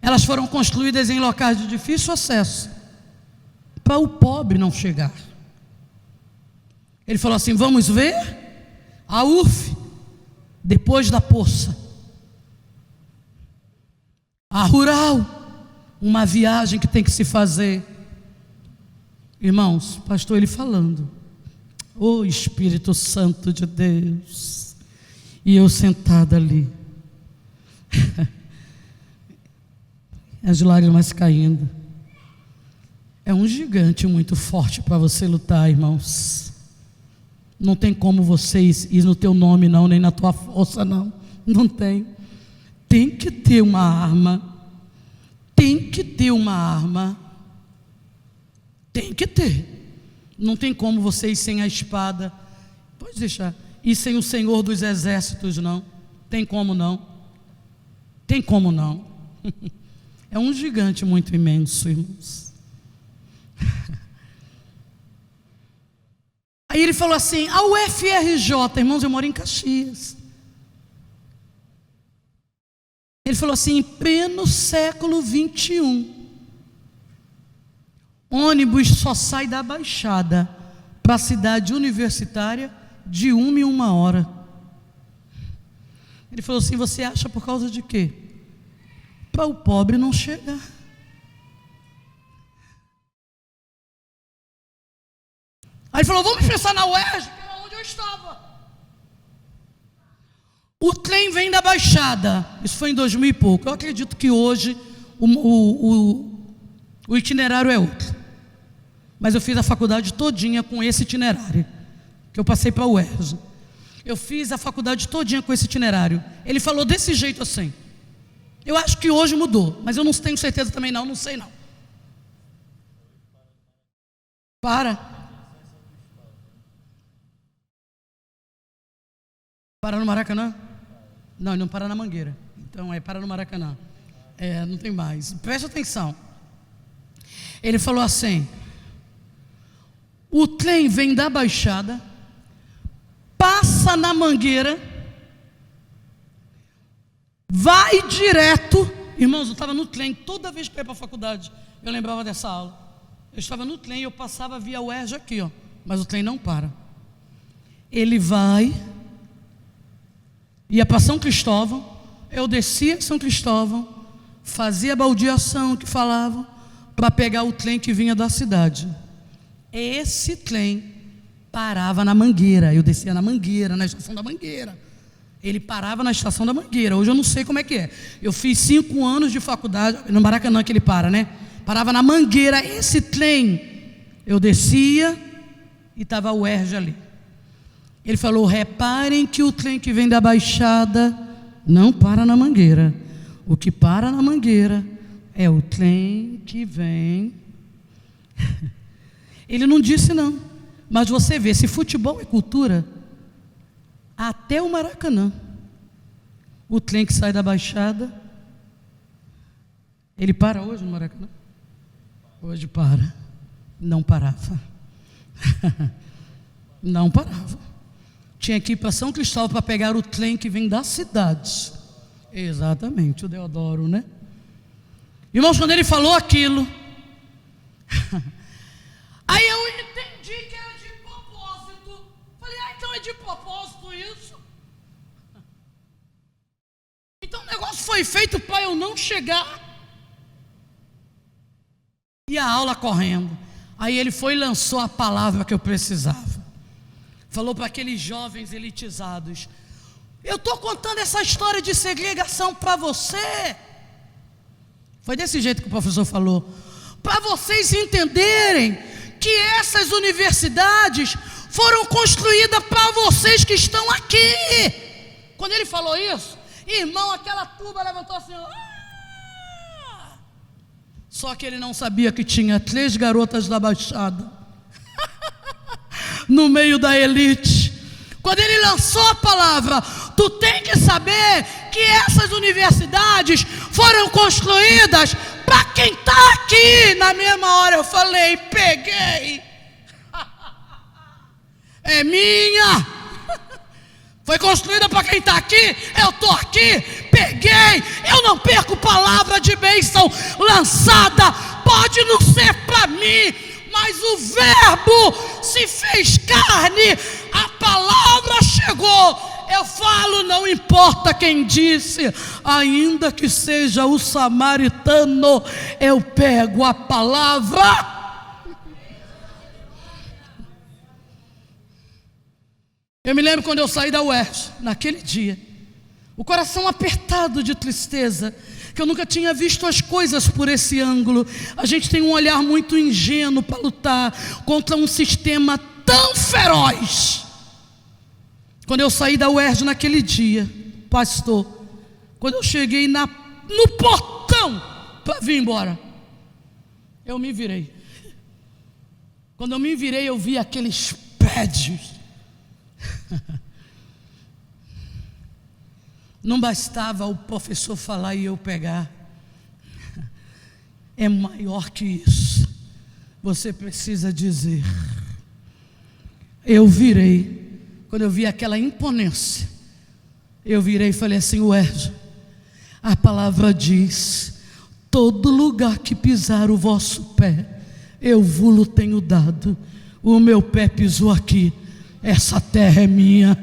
Elas foram construídas em locais de difícil acesso, para o pobre não chegar. Ele falou assim, vamos ver a UF depois da poça, a rural, uma viagem que tem que se fazer. Irmãos, pastor ele falando, ô Espírito Santo de Deus, e eu sentada ali, as lágrimas caindo. É um gigante muito forte para você lutar, irmãos. Não tem como vocês ir no teu nome não, nem na tua força não. Não tem. Tem que ter uma arma. Tem que ter uma arma. Tem que ter. Não tem como vocês sem a espada. Pode deixar. E sem o Senhor dos Exércitos não. Tem como não. Tem como não. É um gigante muito imenso, irmãos. Aí ele falou assim, a UFRJ, irmãos, eu moro em Caxias. Ele falou assim, em pleno século 21, ônibus só sai da Baixada para a cidade universitária de 1 em 1 hora. Ele falou assim, você acha por causa de quê? Para o pobre não chegar. Aí ele falou, vamos pensar na UERJ, que era onde eu estava. O trem vem da Baixada, isso foi em 2000 e pouco. Eu acredito que hoje o itinerário é outro. Mas eu fiz a faculdade todinha com esse itinerário, que eu passei para a UERJ. Eu fiz a faculdade todinha com esse itinerário. Ele falou desse jeito assim. Eu acho que hoje mudou, mas eu não tenho certeza também não sei não. Para no Maracanã? Não, ele não para na Mangueira. Então para no Maracanã. Não tem mais. Preste atenção. Ele falou assim, o trem vem da Baixada, passa na Mangueira, vai direto. Irmãos, eu estava no trem, toda vez que eu ia para a faculdade, eu lembrava dessa aula. Eu estava no trem, eu passava via UERJ aqui, ó, mas o trem não para. Ele vai, ia para São Cristóvão, eu descia em São Cristóvão, fazia a baldeação que falavam, para pegar o trem que vinha da cidade. Esse trem parava na Mangueira, eu descia na Mangueira, na estação da Mangueira. Ele parava na estação da Mangueira. Hoje eu não sei como é que é. Eu fiz 5 anos de faculdade, no Maracanã que ele para, né? Parava na Mangueira, esse trem. Eu descia, e estava o UERJ ali. Ele falou: reparem que o trem que vem da Baixada não para na Mangueira. O que para na Mangueira é o trem que vem. Ele não disse não, mas você vê, se futebol é cultura, até o Maracanã, o trem que sai da Baixada, ele para hoje no Maracanã? Hoje para. Não parava. Não parava. Tinha que ir para São Cristóvão para pegar o trem que vem da cidade. Exatamente, o Deodoro, né? Irmãos, quando ele falou aquilo, aí eu entendi que era de propósito. Falei: então é de propósito isso? Então o negócio foi feito para eu não chegar. E a aula correndo. Aí ele foi e lançou a palavra que eu precisava. Falou para aqueles jovens elitizados: eu estou contando essa história de segregação para você. Foi desse jeito que o professor falou. Para vocês entenderem que essas universidades foram construídas para vocês que estão aqui. Quando ele falou isso, irmão, aquela turma levantou assim. Só que ele não sabia que tinha 3 garotas da Baixada no meio da elite. Quando ele lançou a palavra: tu tem que saber que essas universidades foram construídas para quem está aqui. Na mesma hora eu falei: peguei. É minha. Foi construída para quem está aqui. Eu estou aqui, peguei. Eu não perco palavra de bênção lançada. Pode não ser para mim, mas o verbo se fez carne. A palavra chegou. Eu falo, não importa quem disse, ainda que seja o samaritano, eu pego a palavra. Eu me lembro quando eu saí da UERJ, naquele dia, o coração apertado de tristeza, que eu nunca tinha visto as coisas por esse ângulo. A gente tem um olhar muito ingênuo para lutar contra um sistema tão feroz. Quando eu saí da UERJ naquele dia, pastor, quando eu cheguei no portão para vir embora, eu me virei. Quando eu me virei, eu vi aqueles prédios. Não bastava o professor falar e eu pegar. É maior que isso. Você precisa dizer. Eu virei. Quando eu vi aquela imponência, eu virei e falei assim: UERJ, a palavra diz: todo lugar que pisar o vosso pé, eu vos tenho dado. O meu pé pisou aqui. Essa terra é minha.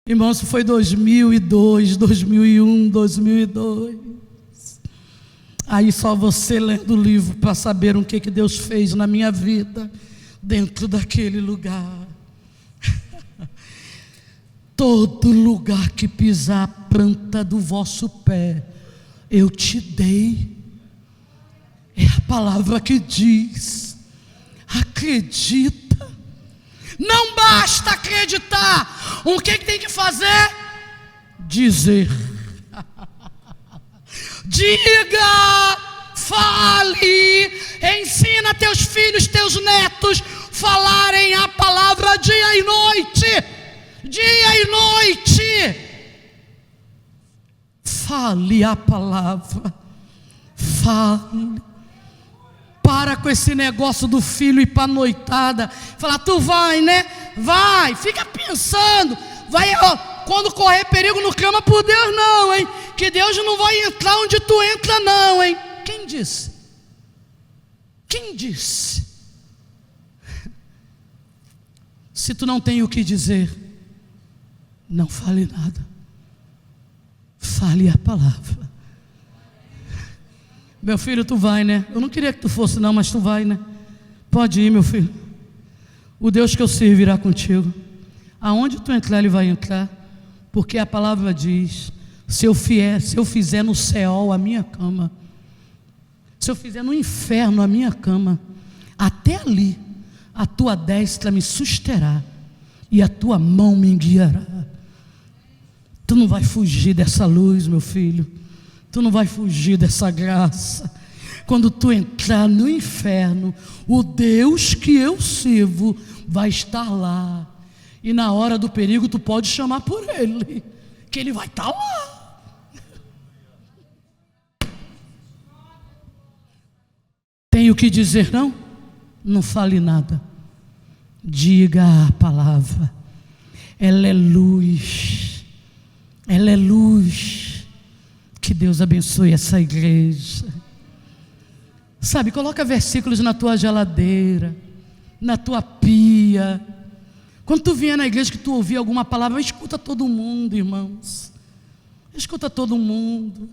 Irmãos, foi 2002, 2001, 2002. Aí só você lendo o livro para saber o que Deus fez na minha vida, dentro daquele lugar. Todo lugar que pisar a planta do vosso pé, eu te dei. É a palavra que diz. Acredita. Não basta acreditar. O que tem que fazer? Dizer. Diga, fale, ensina teus filhos, teus netos falarem a palavra dia e noite. Dia e noite. Fale a palavra. Fale. Para com esse negócio do filho ir para a noitada. Falar: tu vai, né? Vai, fica pensando. Vai, ó, quando correr perigo, não clama por Deus não, hein? Que Deus não vai entrar onde tu entra não, hein? Quem disse? Quem disse? Se tu não tem o que dizer, não fale nada. Fale a palavra. Meu filho, tu vai, né? Eu não queria que tu fosse não, mas tu vai, né? Pode ir, meu filho. O Deus que eu sirvo irá contigo. Aonde tu entrar, Ele vai entrar. Porque a palavra diz: se eu fizer no céu a minha cama, Se eu fizer no inferno a minha cama, até ali a tua destra me susterá e a tua mão me guiará. Tu não vai fugir dessa luz, meu filho. Tu não vai fugir dessa graça. Quando tu entrar no inferno, o Deus que eu sirvo vai estar lá. E na hora do perigo tu pode chamar por Ele, que Ele vai estar lá. Tem o que dizer não? Não fale nada. Diga a palavra. Ela é luz. Ela é luz. Que Deus abençoe essa igreja. Sabe, coloca versículos na tua geladeira, na tua pia. Quando tu vier na igreja que tu ouvir alguma palavra, escuta todo mundo, irmãos. Escuta todo mundo.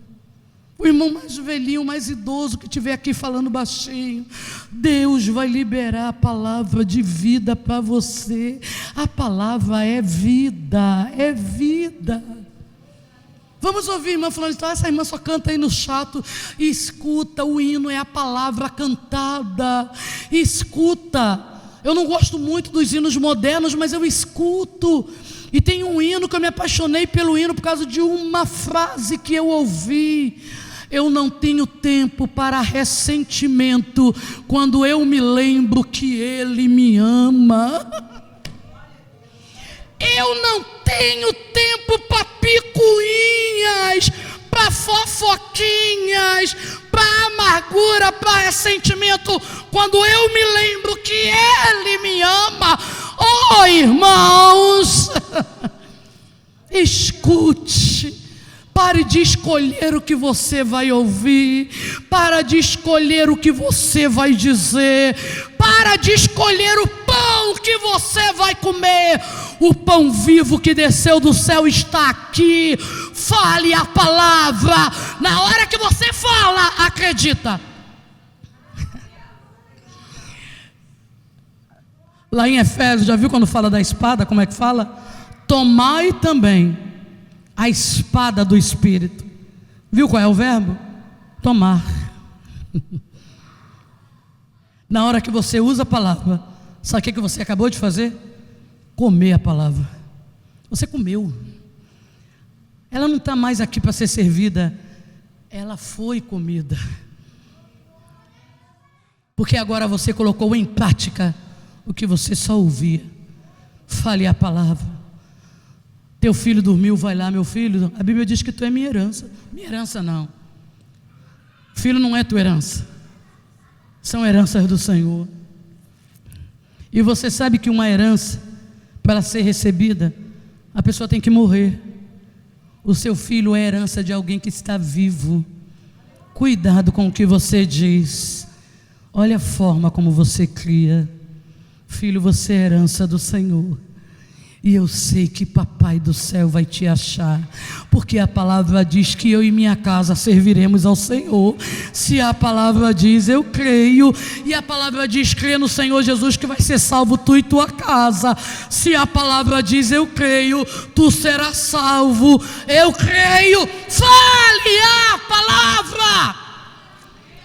O irmão mais velhinho, mais idoso que estiver aqui falando baixinho, Deus vai liberar a palavra de vida para você. A palavra é vida, é vida. Vamos ouvir a irmã falando, então essa irmã só canta aí no chato. Escuta, o hino é a palavra cantada. Escuta. Eu não gosto muito dos hinos modernos, mas eu escuto. E tem um hino que eu me apaixonei pelo hino por causa de uma frase que eu ouvi. Eu não tenho tempo para ressentimento quando eu me lembro que Ele me ama. Eu não tenho tempo para picuinhas, para fofoquinhas, para amargura, para ressentimento, quando eu me lembro que Ele me ama. Oh, irmãos, escute. Pare de escolher o que você vai ouvir. Para de escolher o que você vai dizer. Para de escolher o pão que você vai comer. O pão vivo que desceu do céu está aqui. Fale a palavra. Na hora que você fala, acredita. Lá em Efésios, já viu quando fala da espada? Como é que fala? Tomai também a espada do Espírito. Viu qual é o verbo? Tomar. Na hora que você usa a palavra, sabe o que você acabou de fazer? Comer a palavra. Você comeu. Ela não está mais aqui para ser servida, ela foi comida. Porque agora você colocou em prática o que você só ouvia. Fale a palavra. Teu filho dormiu, vai lá, meu filho. A Bíblia diz que tu é minha herança. Minha herança não. Filho não é tua herança. São heranças do Senhor. E você sabe que uma herança, para ser recebida, a pessoa tem que morrer. O seu filho é herança de alguém que está vivo. Cuidado com o que você diz. Olha a forma como você cria. Filho, você é herança do Senhor. E eu sei que Papai do céu vai te achar, porque a palavra diz que eu e minha casa serviremos ao Senhor. Se a palavra diz, eu creio. E a palavra diz, crê no Senhor Jesus que vai ser salvo tu e tua casa. Se a palavra diz, eu creio, tu serás salvo. Eu creio. Fale a palavra.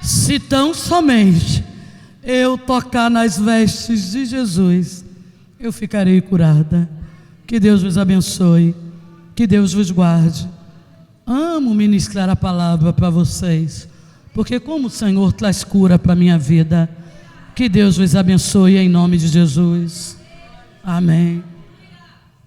Se tão somente eu tocar nas vestes de Jesus, eu ficarei curada. Que Deus vos abençoe, que Deus vos guarde. Amo ministrar a palavra para vocês, porque como o Senhor traz cura para a minha vida. Que Deus vos abençoe em nome de Jesus. Amém.